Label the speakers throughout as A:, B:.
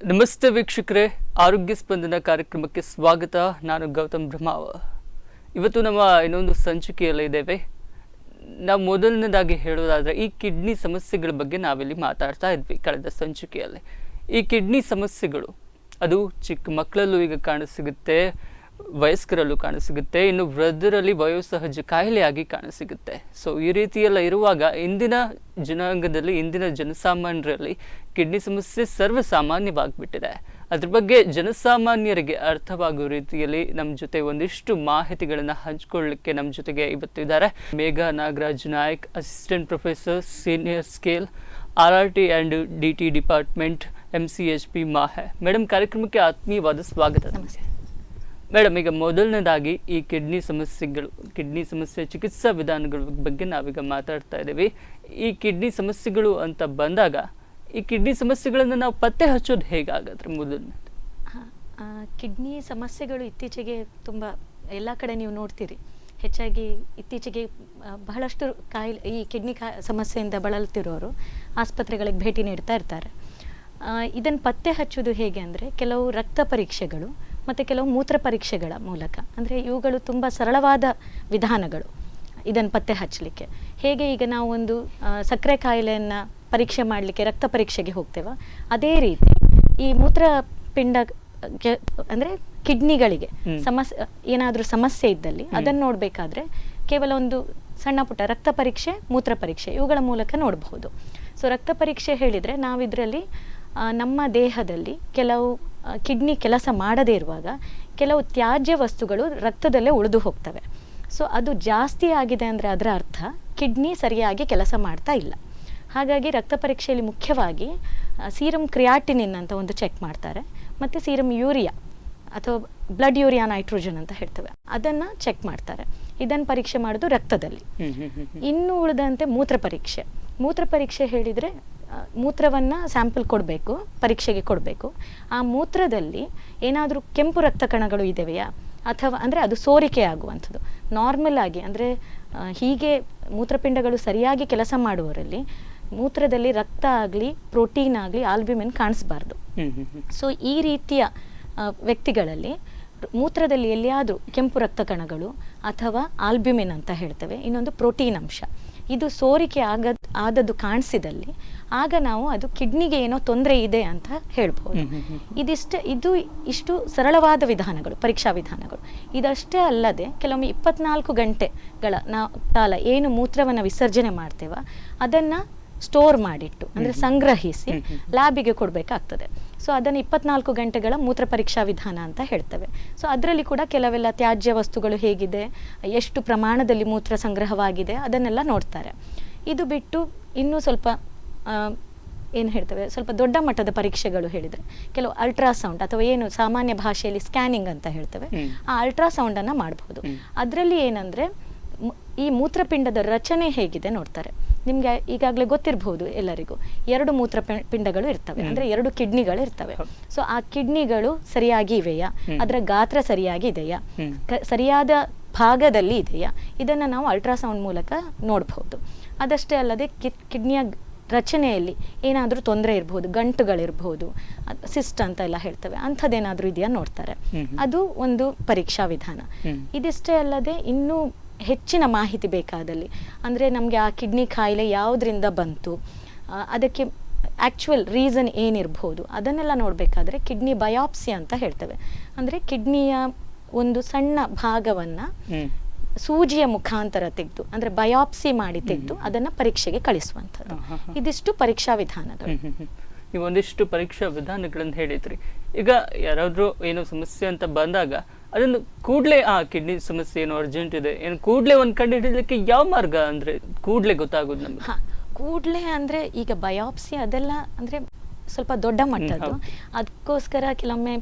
A: ನಮಸ್ತೆ ವೀಕ್ಷಕರೇ, ಆರೋಗ್ಯ ಸ್ಪಂದನ ಕಾರ್ಯಕ್ರಮಕ್ಕೆ ಸ್ವಾಗತ. ನಾನು ಗೌತಮ್ ಬ್ರಹ್ಮಾವ. ಇವತ್ತು ನಮ್ಮ ಇನ್ನೊಂದು ಸಂಚಿಕೆಯಲ್ಲಿ ಇದ್ದೇವೆ. ನಾವು ಮೊದಲನೇದಾಗಿ ಹೇಳೋದಾದರೆ ಈ ಕಿಡ್ನಿ ಸಮಸ್ಯೆಗಳ ಬಗ್ಗೆ ನಾವಿಲ್ಲಿ ಮಾತಾಡ್ತಾ ಇದ್ವಿ ಕಳೆದ ಸಂಚಿಕೆಯಲ್ಲಿ. ಈ ಕಿಡ್ನಿ ಸಮಸ್ಯೆಗಳು ಅದು ಚಿಕ್ಕ ಮಕ್ಕಳಲ್ಲೂ ಈಗ ಕಾಣಸಿಗುತ್ತೆ, ವಯಸ್ಕರಲ್ಲೂ ಕಾಣಸಿಗುತ್ತೆ, ಇನ್ನು ವೃದ್ಧರಲ್ಲಿ ವಯೋಸಹಜ ಕಾಯಿಲೆಯಾಗಿ ಕಾಣಸಿಗುತ್ತೆ. ಸೊ ಈ ರೀತಿಯೆಲ್ಲ ಇರುವಾಗ ಇಂದಿನ ಜನಾಂಗದಲ್ಲಿ, ಇಂದಿನ ಜನಸಾಮಾನ್ಯರಲ್ಲಿ ಕಿಡ್ನಿ ಸಮಸ್ಯೆ ಸರ್ವಸಾಮಾನ್ಯವಾಗಿಬಿಟ್ಟಿದೆ. ಅದ್ರ ಬಗ್ಗೆ ಜನಸಾಮಾನ್ಯರಿಗೆ ಅರ್ಥವಾಗುವ ರೀತಿಯಲ್ಲಿ ನಮ್ಮ ಜೊತೆ ಒಂದಿಷ್ಟು ಮಾಹಿತಿಗಳನ್ನು ಹಂಚಿಕೊಳ್ಳಲಿಕ್ಕೆ ನಮ್ಮ ಜೊತೆಗೆ ಇವತ್ತು ಇದ್ದಾರೆ Megha Nagaraj Nayak, assistant professor, senior scale, RRT and DT department, MCHP MAHE. Madam, ಕಾರ್ಯಕ್ರಮಕ್ಕೆ ಆತ್ಮೀಯವಾದ ಸ್ವಾಗತ.
B: ನಮಸ್ತೆ
A: ಮೇಡಮ್, ಈಗ ಮೊದಲನೇದಾಗಿ ಈ ಕಿಡ್ನಿ ಸಮಸ್ಯೆ ಚಿಕಿತ್ಸಾ ವಿಧಾನಗಳ ಬಗ್ಗೆ ನಾವೀಗ ಮಾತಾಡ್ತಾ ಇದ್ದೀವಿ. ಈ ಕಿಡ್ನಿ ಸಮಸ್ಯೆಗಳು ಅಂತ ಬಂದಾಗ ಈ ಕಿಡ್ನಿ ಸಮಸ್ಯೆಗಳನ್ನು ನಾವು ಪತ್ತೆ ಹಚ್ಚೋದು ಹೇಗಾಗತ್ತೆ? ಮೊದಲನೇದು
B: ಕಿಡ್ನಿ ಸಮಸ್ಯೆಗಳು ಇತ್ತೀಚೆಗೆ ತುಂಬ ಎಲ್ಲ ಕಡೆ ನೀವು ನೋಡ್ತೀರಿ. ಹೆಚ್ಚಾಗಿ ಇತ್ತೀಚೆಗೆ ಬಹಳಷ್ಟು ಕಾಯಿಲೆ, ಈ ಕಿಡ್ನಿ ಸಮಸ್ಯೆಯಿಂದ ಬಳಲ್ತಿರೋರು ಆಸ್ಪತ್ರೆಗಳಿಗೆ ಭೇಟಿ ನೀಡ್ತಾ ಇರ್ತಾರೆ. ಇದನ್ನು ಪತ್ತೆ ಹಚ್ಚೋದು ಹೇಗೆ ಅಂದರೆ ಕೆಲವು ರಕ್ತ ಪರೀಕ್ಷೆಗಳು ಮತ್ತು ಕೆಲವು ಮೂತ್ರ ಪರೀಕ್ಷೆಗಳ ಮೂಲಕ. ಅಂದರೆ ಇವುಗಳು ತುಂಬ ಸರಳವಾದ ವಿಧಾನಗಳು ಇದನ್ನು ಪತ್ತೆ ಹಚ್ಚಲಿಕ್ಕೆ. ಹೇಗೆ ಈಗ ನಾವು ಒಂದು ಸಕ್ಕರೆ ಕಾಯಿಲೆಯನ್ನು ಪರೀಕ್ಷೆ ಮಾಡಲಿಕ್ಕೆ ರಕ್ತ ಪರೀಕ್ಷೆಗೆ ಹೋಗ್ತೇವೆ, ಅದೇ ರೀತಿ ಈ ಮೂತ್ರಪಿಂಡ ಅಂದರೆ ಕಿಡ್ನಿಗಳಿಗೆ ಏನಾದರೂ ಸಮಸ್ಯೆ ಇದ್ದಲ್ಲಿ ಅದನ್ನು ನೋಡಬೇಕಾದ್ರೆ ಕೇವಲ ಒಂದು ಸಣ್ಣ ಪುಟ್ಟ ರಕ್ತ ಪರೀಕ್ಷೆ, ಮೂತ್ರ ಪರೀಕ್ಷೆ ಇವುಗಳ ಮೂಲಕ ನೋಡಬಹುದು. ಸೊ ರಕ್ತ ಪರೀಕ್ಷೆ ಹೇಳಿದರೆ ನಾವಿದರಲ್ಲಿ ನಮ್ಮ ದೇಹದಲ್ಲಿ ಕೆಲವು ಕಿಡ್ನಿ ಕೆಲಸ ಮಾಡದೇ ಇರುವಾಗ ಕೆಲವು ತ್ಯಾಜ್ಯ ವಸ್ತುಗಳು ರಕ್ತದಲ್ಲೇ ಉಳಿದು ಹೋಗ್ತವೆ. ಸೊ ಅದು ಜಾಸ್ತಿ ಆಗಿದೆ ಅಂದರೆ ಅದರ ಅರ್ಥ ಕಿಡ್ನಿ ಸರಿಯಾಗಿ ಕೆಲಸ ಮಾಡ್ತಾ ಇಲ್ಲ. ಹಾಗಾಗಿ ರಕ್ತ ಪರೀಕ್ಷೆಯಲ್ಲಿ ಮುಖ್ಯವಾಗಿ ಸೀರಮ್ ಕ್ರಿಯಾಟಿನಿನ್ ಅಂತ ಒಂದು ಚೆಕ್ ಮಾಡ್ತಾರೆ, ಮತ್ತು ಸೀರಮ್ ಯೂರಿಯಾ ಅಥವಾ ಬ್ಲಡ್ ಯೂರಿಯಾ ನೈಟ್ರೋಜನ್ ಅಂತ ಹೇಳ್ತೇವೆ, ಅದನ್ನು ಚೆಕ್ ಮಾಡ್ತಾರೆ. ಇದನ್ನು ಪರೀಕ್ಷೆ ಮಾಡೋದು ರಕ್ತದಲ್ಲಿ. ಇನ್ನು ಉಳಿದಂತೆ ಮೂತ್ರ ಪರೀಕ್ಷೆ ಹೇಳಿದರೆ ಮೂತ್ರವನ್ನು ಸ್ಯಾಂಪಲ್ ಕೊಡಬೇಕು, ಪರೀಕ್ಷೆಗೆ ಕೊಡಬೇಕು. ಆ ಮೂತ್ರದಲ್ಲಿ ಏನಾದರೂ ಕೆಂಪು ರಕ್ತ ಕಣಗಳು ಇದೆಯಾ ಅಥವಾ ಅಂದರೆ ಅದು ಸೋರಿಕೆ ಆಗುವಂಥದ್ದು. ನಾರ್ಮಲ್ ಆಗಿ ಅಂದರೆ ಹೀಗೆ ಮೂತ್ರಪಿಂಡಗಳು ಸರಿಯಾಗಿ ಕೆಲಸ ಮಾಡುವವರಲ್ಲಿ ಮೂತ್ರದಲ್ಲಿ ರಕ್ತ ಆಗಲಿ, ಪ್ರೋಟೀನ್ ಆಗಲಿ, ಆಲ್ಬ್ಯುಮಿನ್ ಕಾಣಿಸ್ಬಾರ್ದು. ಸೊ ಈ ರೀತಿಯ ವ್ಯಕ್ತಿಗಳಲ್ಲಿ ಮೂತ್ರದಲ್ಲಿ ಎಲ್ಲಿಯಾದರೂ ಕೆಂಪು ರಕ್ತ ಕಣಗಳು ಅಥವಾ ಆಲ್ಬ್ಯುಮಿನ್ ಅಂತ ಹೇಳ್ತೇವೆ, ಇನ್ನೊಂದು ಪ್ರೋಟೀನ್ ಅಂಶ, ಇದು ಸೋರಿಕೆ ಆದದ್ದು ಕಾಣಿಸಿದಲ್ಲಿ ಆಗ ನಾವು ಅದು ಕಿಡ್ನಿಗೆ ಏನೋ ತೊಂದರೆ ಇದೆ ಅಂತ ಹೇಳ್ಬೋದು. ಇಷ್ಟು ಸರಳವಾದ ವಿಧಾನಗಳು, ಪರೀಕ್ಷಾ ವಿಧಾನಗಳು. ಇದಷ್ಟೇ ಅಲ್ಲದೆ ಕೆಲವೊಮ್ಮೆ 24 ಗಂಟೆಗಳ ಕಾಲ ಏನು ಮೂತ್ರವನ್ನು ವಿಸರ್ಜನೆ ಮಾಡ್ತೇವ ಅದನ್ನು ಸ್ಟೋರ್ ಮಾಡಿಟ್ಟು ಅಂದರೆ ಸಂಗ್ರಹಿಸಿ ಲ್ಯಾಬಿಗೆ ಕೊಡಬೇಕಾಗ್ತದೆ. ಸೊ ಅದನ್ನು 24 ಗಂಟೆಗಳ ಮೂತ್ರ ಪರೀಕ್ಷಾ ವಿಧಾನ ಅಂತ ಹೇಳ್ತೇವೆ. ಸೊ ಅದರಲ್ಲಿ ಕೂಡ ಕೆಲವೆಲ್ಲ ತ್ಯಾಜ್ಯ ವಸ್ತುಗಳು ಹೇಗಿದೆ, ಎಷ್ಟು ಪ್ರಮಾಣದಲ್ಲಿ ಮೂತ್ರ ಸಂಗ್ರಹವಾಗಿದೆ ಅದನ್ನೆಲ್ಲ ನೋಡ್ತಾರೆ. ಇದು ಬಿಟ್ಟು ಇನ್ನೂ ಸ್ವಲ್ಪ ಏನು ಹೇಳ್ತೇವೆ, ಸ್ವಲ್ಪ ದೊಡ್ಡ ಮಟ್ಟದ ಪರೀಕ್ಷೆಗಳು ಹೇಳಿದರೆ ಕೆಲವು ಅಲ್ಟ್ರಾಸೌಂಡ್ ಅಥವಾ ಏನು ಸಾಮಾನ್ಯ ಭಾಷೆಯಲ್ಲಿ ಸ್ಕ್ಯಾನಿಂಗ್ ಅಂತ ಹೇಳ್ತೇವೆ, ಆ ಅಲ್ಟ್ರಾಸೌಂಡನ್ನು ಮಾಡಬಹುದು. ಅದರಲ್ಲಿ ಏನಂದರೆ ಈ ಮೂತ್ರಪಿಂಡದ ರಚನೆ ಹೇಗಿದೆ ನೋಡ್ತಾರೆ. ನಿಮಗೆ ಈಗಾಗಲೇ ಗೊತ್ತಿರಬಹುದು ಎಲ್ಲರಿಗೂ, 2 ಮೂತ್ರಪಿಂಡಗಳು ಇರ್ತವೆ, ಅಂದರೆ 2 ಕಿಡ್ನಿಗಳು ಇರ್ತವೆ. ಸೊ ಆ ಕಿಡ್ನಿಗಳು ಸರಿಯಾಗಿ ಇವೆಯಾ, ಅದರ ಗಾತ್ರ ಸರಿಯಾಗಿ ಇದೆಯಾ, ಸರಿಯಾದ ಭಾಗದಲ್ಲಿ ಇದೆಯಾ, ಇದನ್ನು ನಾವು ಅಲ್ಟ್ರಾಸೌಂಡ್ ಮೂಲಕ ನೋಡಬಹುದು. ಅದಷ್ಟೇ ಅಲ್ಲದೆ ಕಿಡ್ನಿಯ ರಚನೆಯಲ್ಲಿ ಏನಾದರೂ ತೊಂದರೆ ಇರಬಹುದು, ಗಂಟುಗಳಿರ್ಬೋದು, ಸಿಸ್ಟ್ ಅಂತ ಎಲ್ಲ ಹೇಳ್ತೇವೆ, ಅಂಥದ್ದೇನಾದರೂ ಇದೆಯಾ ನೋಡ್ತಾರೆ. ಅದು ಒಂದು ಪರೀಕ್ಷಾ ವಿಧಾನ. ಇದಿಷ್ಟೇ ಅಲ್ಲದೆ ಇನ್ನೂ ಹೆಚ್ಚಿನ ಮಾಹಿತಿ ಬೇಕಾದಲ್ಲಿ, ಅಂದರೆ ನಮಗೆ ಆ ಕಿಡ್ನಿ ಕಾಯಿಲೆ ಯಾವುದರಿಂದ ಬಂತು, ಅದಕ್ಕೆ ಆ್ಯಕ್ಚುಯಲ್ ರೀಸನ್ ಏನಿರ್ಬೋದು ಅದನ್ನೆಲ್ಲ ನೋಡಬೇಕಾದ್ರೆ ಕಿಡ್ನಿ ಬಯಾಪ್ಸಿ ಅಂತ ಹೇಳ್ತೇವೆ. ಅಂದರೆ ಕಿಡ್ನಿಯ ಒಂದು ಸಣ್ಣ ಭಾಗವನ್ನು ಸೂಜಿಯ ಮುಖಾಂತರ ತೆಗೆದು, ಅಂದರೆ ಬಯಾಪ್ಸಿ ಮಾಡಿ ತೆಗೆದು ಅದನ್ನು ಪರೀಕ್ಷೆಗೆ ಕಳಿಸುವಂಥದ್ದು. ಇದಿಷ್ಟು ಪರೀಕ್ಷಾ ವಿಧಾನಗಳು.
A: ನೀವು ಒಂದಿಷ್ಟು ಪರೀಕ್ಷಾ ವಿಧಾನಗಳನ್ನು ಹೇಳಿದ್ರಿ. ಈಗ ಯಾರಾದರೂ ಏನೋ ಸಮಸ್ಯೆ ಅಂತ ಬಂದಾಗ ಅದನ್ನು ಕೂಡಲೇ ಕಿಡ್ನಿ ಸಮಸ್ಯೆ ಏನೋ ಅರ್ಜೆಂಟ್ ಇದೆ, ಏನು ಕೂಡಲೇ ಒಂದು ಕಂಡು ಹಿಡಿಯಲಿಕ್ಕೆ ಯಾವ ಮಾರ್ಗ ಅಂದರೆ ಕೂಡಲೇ ಗೊತ್ತಾಗೋದು ನಮಗೆ?
B: ಕೂಡಲೇ ಅಂದರೆ ಈಗ ಬಯಾಪ್ಸಿ ಅದೆಲ್ಲ ಅಂದರೆ ಸ್ವಲ್ಪ ದೊಡ್ಡ ಮಟ್ಟದ್ದು. ಅದಕ್ಕೋಸ್ಕರ ಕೆಲವೊಮ್ಮೆ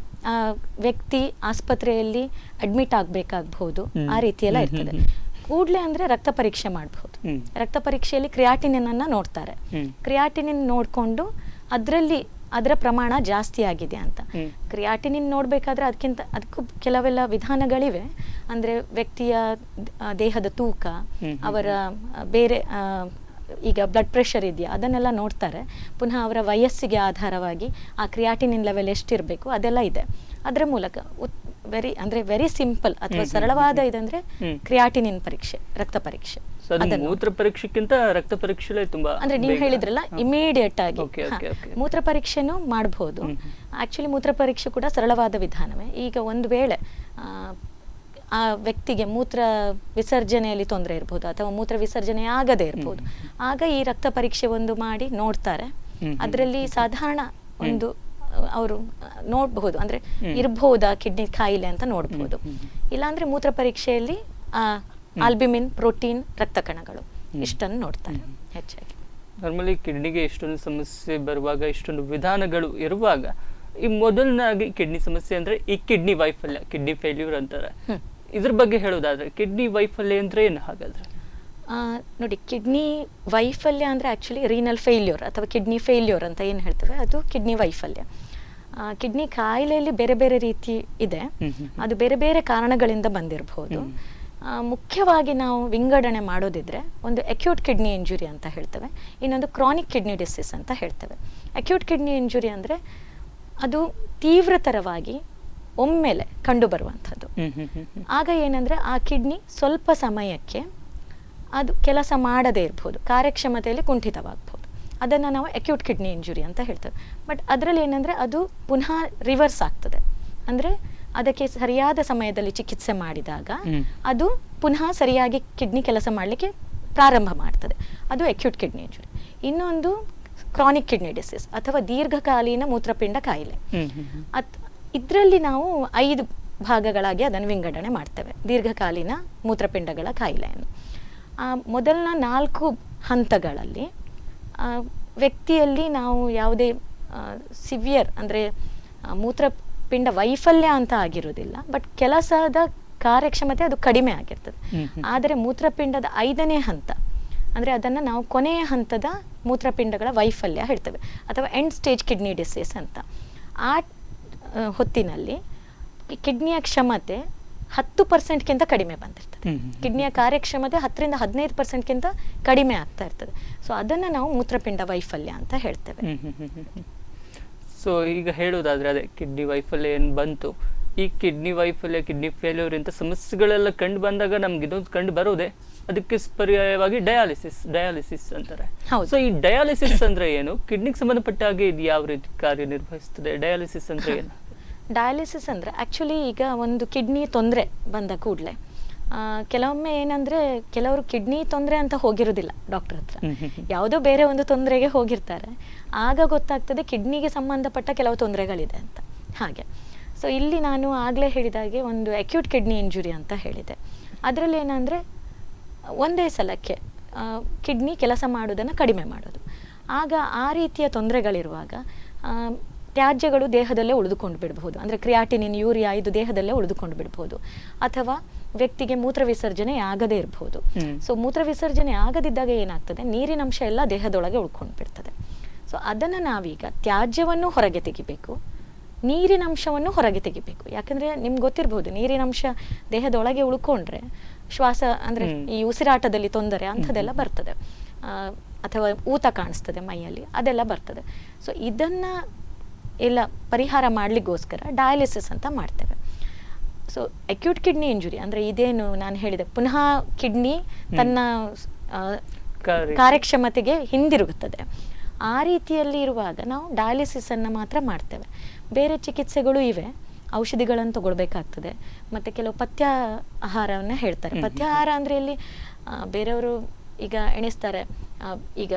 B: ವ್ಯಕ್ತಿ ಆಸ್ಪತ್ರೆಯಲ್ಲಿ ಅಡ್ಮಿಟ್ ಆಗಬೇಕಾಗಬಹುದು, ಆ ರೀತಿಯೆಲ್ಲ ಇರ್ತದೆ. ಕೂಡಲೇ ಅಂದರೆ ರಕ್ತ ಪರೀಕ್ಷೆ ಮಾಡಬಹುದು. ರಕ್ತ ಪರೀಕ್ಷೆಯಲ್ಲಿ ಕ್ರಿಯಾಟಿನಿನನ್ನು ನೋಡ್ತಾರೆ. ಕ್ರಿಯಾಟಿನಿನ್ ನೋಡಿಕೊಂಡು ಅದರ ಪ್ರಮಾಣ ಜಾಸ್ತಿ ಆಗಿದೆ ಅಂತ. ಕ್ರಿಯಾಟಿನಿನ್ ನೋಡಬೇಕಾದ್ರೆ ಅದಕ್ಕೂ ಕೆಲವೆಲ್ಲ ವಿಧಾನಗಳಿವೆ. ಅಂದರೆ ವ್ಯಕ್ತಿಯ ದೇಹದ ತೂಕ, ಅವರ ಬೇರೆ ಈಗ ಬ್ಲಡ್ ಪ್ರೆಷರ್ ಇದೆಯಾ ಅದನ್ನೆಲ್ಲ ನೋಡ್ತಾರೆ. ಪುನಃ ಅವರ ವಯಸ್ಸಿಗೆ ಆಧಾರವಾಗಿ ಆ ಕ್ರಿಯಾಟಿನಿನ್ ಲೆವೆಲ್ ಎಷ್ಟಿರಬೇಕು ಅದೆಲ್ಲ ಇದೆ. ಅದರ ಮೂಲಕ ವೆರಿ ಸಿಂಪಲ್ ಅಥವಾ ಸರಳವಾದ ಇದಂದ್ರೆ ಕ್ರಿಯಾಟಿನಿನ್ ಪರೀಕ್ಷೆ, ರಕ್ತ ಪರೀಕ್ಷೆ.
A: ಮೂತ್ರ ಪರೀಕ್ಷೆಕ್ಕಿಂತ ರಕ್ತ ಪರೀಕ್ಷೆ ತುಂಬಾ
B: ಅಂದ್ರೆ ನೀವು ಹೇಳಿದ್ರಲ್ಲ ಇಮಿಡಿಯೇಟ್ ಆಗಿ ಮೂತ್ರ ಪರೀಕ್ಷೆನೂ ಮಾಡಬಹುದು. ಆಕ್ಚುಲಿ ಮೂತ್ರ ಪರೀಕ್ಷೆ ಕೂಡ ಸರಳವಾದ ವಿಧಾನವೇ. ಈಗ ಒಂದು ವೇಳೆ ಆ ವ್ಯಕ್ತಿಗೆ ಮೂತ್ರ ವಿಸರ್ಜನೆಯಲ್ಲಿ ತೊಂದರೆ ಇರ್ಬೋದು ಅಥವಾ ಮೂತ್ರ ವಿಸರ್ಜನೆ ಆಗದೇ ಇರ್ಬೋದು, ಆಗ ಈ ರಕ್ತ ಪರೀಕ್ಷೆ ಒಂದು ಮಾಡಿ ನೋಡ್ತಾರೆ. ಅದರಲ್ಲಿ ಸಾಧಾರಣ ಒಂದು ಅವರು ನೋಡಬಹುದು, ಅಂದ್ರೆ ಇರಬಹುದಾ ಕಿಡ್ನಿ ಕಾಯಿಲೆ ಅಂತ ನೋಡಬಹುದು. ಇಲ್ಲಾಂದ್ರೆ ಮೂತ್ರ ಪರೀಕ್ಷೆಯಲ್ಲಿ ಆಲ್ಬಿಮಿನ್, ಪ್ರೋಟೀನ್, ರಕ್ತ ಕಣಗಳು ಇಷ್ಟನ್ನು ನೋಡ್ತಾರೆ ಹೆಚ್ಚಾಗಿ.
A: ನಾರ್ಮಲಿ ಕಿಡ್ನಿಗೆ ಇಷ್ಟೊಂದು ಸಮಸ್ಯೆ ಬರುವಾಗ, ಇಷ್ಟೊಂದು ವಿಧಾನಗಳು ಇರುವಾಗ, ಈ ಮೊದಲನಾಗಿ ಕಿಡ್ನಿ ಸಮಸ್ಯೆ ಅಂದ್ರೆ ಈ ಕಿಡ್ನಿ ವೈಫಲ್ಯ, ಕಿಡ್ನಿ ಫೇಲ್ಯೂರ್ ಅಂತಾರೆ. ಇದ್ರ ಬಗ್ಗೆ ಹೇಳೋದಾದ್ರೆ ಕಿಡ್ನಿ ವೈಫಲ್ಯ ಅಂದ್ರೆ ಏನು ಹಾಗಾದ್ರೆ?
B: ನೋಡಿ, ಕಿಡ್ನಿ ವೈಫಲ್ಯ ಅಂದರೆ ಆ್ಯಕ್ಚುಲಿ ರೀನಲ್ ಫೇಲ್ಯೂರ್ ಅಥವಾ ಕಿಡ್ನಿ ಫೇಲ್ಯೂರ್ ಅಂತ ಏನು ಹೇಳ್ತೇವೆ ಅದು ಕಿಡ್ನಿ ವೈಫಲ್ಯ. ಕಿಡ್ನಿ ಕಾಯಿಲೆಯಲ್ಲಿ ಬೇರೆ ಬೇರೆ ರೀತಿ ಇದೆ, ಅದು ಬೇರೆ ಬೇರೆ ಕಾರಣಗಳಿಂದ ಬಂದಿರಬಹುದು. ಮುಖ್ಯವಾಗಿ ನಾವು ವಿಂಗಡಣೆ ಮಾಡೋದಿದ್ರೆ ಒಂದು ಅಕ್ಯೂಟ್ ಕಿಡ್ನಿ ಇಂಜುರಿ ಅಂತ ಹೇಳ್ತೇವೆ, ಇನ್ನೊಂದು ಕ್ರಾನಿಕ್ ಕಿಡ್ನಿ ಡಿಸೀಸ್ ಅಂತ ಹೇಳ್ತೇವೆ. ಅಕ್ಯೂಟ್ ಕಿಡ್ನಿ ಇಂಜುರಿ ಅಂದರೆ ಅದು ತೀವ್ರತರವಾಗಿ ಒಮ್ಮೆಲೆ ಕಂಡು ಬರುವಂಥದ್ದು. ಆಗ ಏನಂದರೆ ಆ ಕಿಡ್ನಿ ಸ್ವಲ್ಪ ಸಮಯಕ್ಕೆ ಅದು ಕೆಲಸ ಮಾಡದೇ ಇರ್ಬೋದು, ಕಾರ್ಯಕ್ಷಮತೆಯಲ್ಲಿ ಕುಂಠಿತವಾಗ್ಬೋದು. ಅದನ್ನು ನಾವು ಅಕ್ಯೂಟ್ ಕಿಡ್ನಿ ಇಂಜುರಿ ಅಂತ ಹೇಳ್ತೇವೆ. ಬಟ್ ಅದರಲ್ಲಿ ಏನಂದರೆ ಅದು ಪುನಃ ರಿವರ್ಸ್ ಆಗ್ತದೆ. ಅಂದರೆ ಅದಕ್ಕೆ ಸರಿಯಾದ ಸಮಯದಲ್ಲಿ ಚಿಕಿತ್ಸೆ ಮಾಡಿದಾಗ ಅದು ಪುನಃ ಸರಿಯಾಗಿ ಕಿಡ್ನಿ ಕೆಲಸ ಮಾಡಲಿಕ್ಕೆ ಪ್ರಾರಂಭ ಮಾಡ್ತದೆ. ಅದು ಅಕ್ಯೂಟ್ ಕಿಡ್ನಿ ಇಂಜುರಿ. ಇನ್ನೊಂದು ಕ್ರಾನಿಕ್ ಕಿಡ್ನಿ ಡಿಸೀಸ್ ಅಥವಾ ದೀರ್ಘಕಾಲೀನ ಮೂತ್ರಪಿಂಡ ಕಾಯಿಲೆ. ಇದರಲ್ಲಿ ನಾವು 5 ಭಾಗಗಳಾಗಿ ಅದನ್ನು ವಿಂಗಡಣೆ ಮಾಡ್ತೇವೆ, ದೀರ್ಘಕಾಲೀನ ಮೂತ್ರಪಿಂಡಗಳ ಕಾಯಿಲೆಯನ್ನು. ಮೊದಲನ 4 ಹಂತಗಳಲ್ಲಿ ವ್ಯಕ್ತಿಯಲ್ಲಿ ನಾವು ಯಾವುದೇ ಸಿವಿಯರ್ ಅಂದರೆ ಮೂತ್ರಪಿಂಡ ವೈಫಲ್ಯ ಅಂತ ಆಗಿರೋದಿಲ್ಲ, ಬಟ್ ಕೆಲಸದ ಕಾರ್ಯಕ್ಷಮತೆ ಅದು ಕಡಿಮೆ ಆಗಿರ್ತದೆ. ಆದರೆ ಮೂತ್ರಪಿಂಡದ 5ನೇ ಹಂತ ಅಂದರೆ ಅದನ್ನು ನಾವು ಕೊನೆಯ ಹಂತದ ಮೂತ್ರಪಿಂಡಗಳ ವೈಫಲ್ಯ ಹೇಳ್ತೇವೆ ಅಥವಾ ಎಂಡ್ ಸ್ಟೇಜ್ ಕಿಡ್ನಿ ಡಿಸೀಸ್ ಅಂತ. ಆ ಹೊತ್ತಿನಲ್ಲಿ ಕಿಡ್ನಿಯ ಕ್ಷಮತೆ 10%ಗಿಂತ ಕಡಿಮೆ ಬಂದಿರ್ತದೆ. ಕಿಡ್ನಿಯ ಕಾರ್ಯಕ್ಷಮತೆ 10ರಿಂದ 15%ಗಿಂತ ಕಡಿಮೆ ಆಗ್ತಾ ಇರ್ತದೆ. ಸೊ ಅದನ್ನು ನಾವು ಮೂತ್ರಪಿಂಡ ವೈಫಲ್ಯ ಅಂತ ಹೇಳ್ತೇವೆ.
A: ಸೊ ಈಗ ಹೇಳೋದಾದ್ರೆ ಅದೇ ಕಿಡ್ನಿ ವೈಫಲ್ಯ ಏನು ಬಂತು, ಈ ಕಿಡ್ನಿ ವೈಫಲ್ಯ, ಕಿಡ್ನಿ ಫೇಲ್ಯೂರ್ ಇಂಥ ಸಮಸ್ಯೆಗಳೆಲ್ಲ ಕಂಡು ಬಂದಾಗ ನಮ್ಗೆ ಇದೊಂದು ಕಂಡು ಬರೋದೆ, ಅದಕ್ಕೆ ಪರ್ಯಾಯವಾಗಿ ಡಯಾಲಿಸಿಸ್ ಅಂತಾರೆ. ಸೊ ಈ ಡಯಾಲಿಸಿಸ್ ಅಂದ್ರೆ ಏನು, ಕಿಡ್ನಿಗೆ ಸಂಬಂಧಪಟ್ಟ ಹಾಗೆ ಇದು ಯಾವ ರೀತಿ ಕಾರ್ಯನಿರ್ವಹಿಸ್ತದೆ? ಡಯಾಲಿಸಿಸ್ ಅಂದ್ರೆ ಏನು?
B: ಡಯಾಲಿಸಿಸ್ ಅಂದರೆ ಆ್ಯಕ್ಚುಲಿ ಈಗ ಒಂದು ಕಿಡ್ನಿ ತೊಂದರೆ ಬಂದ ಕೂಡಲೇ ಕೆಲವೊಮ್ಮೆ ಏನಂದರೆ ಕೆಲವರು ಕಿಡ್ನಿ ತೊಂದರೆ ಅಂತ ಹೋಗಿರೋದಿಲ್ಲ ಡಾಕ್ಟರ್ ಹತ್ರ, ಯಾವುದೋ ಬೇರೆ ಒಂದು ತೊಂದರೆಗೆ ಹೋಗಿರ್ತಾರೆ. ಆಗ ಗೊತ್ತಾಗ್ತದೆ ಕಿಡ್ನಿಗೆ ಸಂಬಂಧಪಟ್ಟ ಕೆಲವು ತೊಂದರೆಗಳಿದೆ ಅಂತ. ಹಾಗೆ ಸೊ ಇಲ್ಲಿ ನಾನು ಆಗಲೇ ಹೇಳಿದಾಗೆ ಒಂದು ಅಕ್ಯೂಟ್ ಕಿಡ್ನಿ ಇಂಜುರಿ ಅಂತ ಹೇಳಿದೆ. ಅದರಲ್ಲಿ ಏನಂದರೆ ಒಂದೇ ಸಲಕ್ಕೆ ಕಿಡ್ನಿ ಕೆಲಸ ಮಾಡೋದನ್ನು ಕಡಿಮೆ ಮಾಡೋದು. ಆಗ ಆ ರೀತಿಯ ತೊಂದರೆಗಳಿರುವಾಗ ತ್ಯಾಜ್ಯಗಳು ದೇಹದಲ್ಲೇ ಉಳಿದುಕೊಂಡು ಬಿಡಬಹುದು. ಅಂದರೆ ಕ್ರಿಯಾಟಿನಿನ್, ಯೂರಿಯಾ ಇದು ದೇಹದಲ್ಲೇ ಉಳಿದುಕೊಂಡು ಬಿಡ್ಬೋದು. ಅಥವಾ ವ್ಯಕ್ತಿಗೆ ಮೂತ್ರ ವಿಸರ್ಜನೆ ಆಗದೇ ಇರಬಹುದು. ಸೊ ಮೂತ್ರ ವಿಸರ್ಜನೆ ಆಗದಿದ್ದಾಗ ಏನಾಗ್ತದೆ, ನೀರಿನಂಶ ಎಲ್ಲ ದೇಹದೊಳಗೆ ಉಳ್ಕೊಂಡು ಬಿಡ್ತದೆ. ಸೊ ಅದನ್ನು ನಾವೀಗ ತ್ಯಾಜ್ಯವನ್ನು ಹೊರಗೆ ತೆಗಿಬೇಕು, ನೀರಿನಂಶವನ್ನು ಹೊರಗೆ ತೆಗಿಬೇಕು. ಯಾಕಂದರೆ ನಿಮ್ಗೆ ಗೊತ್ತಿರಬಹುದು, ನೀರಿನಂಶ ದೇಹದೊಳಗೆ ಉಳ್ಕೊಂಡ್ರೆ ಶ್ವಾಸ ಅಂದರೆ ಈ ಉಸಿರಾಟದಲ್ಲಿ ತೊಂದರೆ ಅಂಥದ್ದೆಲ್ಲ ಬರ್ತದೆ, ಅಥವಾ ಊತ ಕಾಣಿಸ್ತದೆ ಮೈಯಲ್ಲಿ, ಅದೆಲ್ಲ ಬರ್ತದೆ. ಸೊ ಇದನ್ನು ಎಲ್ಲ ಪರಿಹಾರ ಮಾಡಲಿಕ್ಕೋಸ್ಕರ ಡಯಾಲಿಸಿಸ್ ಅಂತ ಮಾಡ್ತೇವೆ. ಸೊ ಅಕ್ಯೂಟ್ ಕಿಡ್ನಿ ಇಂಜುರಿ ಅಂದರೆ ಇದೇನು ನಾನು ಹೇಳಿದೆ, ಪುನಃ ಕಿಡ್ನಿ ತನ್ನ ಕಾರ್ಯಕ್ಷಮತೆಗೆ ಹಿಂದಿರುಗುತ್ತದೆ. ಆ ರೀತಿಯಲ್ಲಿ ಇರುವಾಗ ನಾವು ಡಯಾಲಿಸಿಸನ್ನು ಮಾತ್ರ ಮಾಡ್ತೇವೆ. ಬೇರೆ ಚಿಕಿತ್ಸೆಗಳು ಇವೆ, ಔಷಧಿಗಳನ್ನು ತಗೊಳ್ಬೇಕಾಗ್ತದೆ. ಮತ್ತು ಕೆಲವು ಪಥ್ಯ ಆಹಾರವನ್ನು ಹೇಳ್ತಾರೆ. ಪಥ್ಯಾಹಾರ ಅಂದರೆ ಇಲ್ಲಿ ಬೇರೆಯವರು ಈಗ ಎಣಿಸ್ತಾರೆ, ಈಗ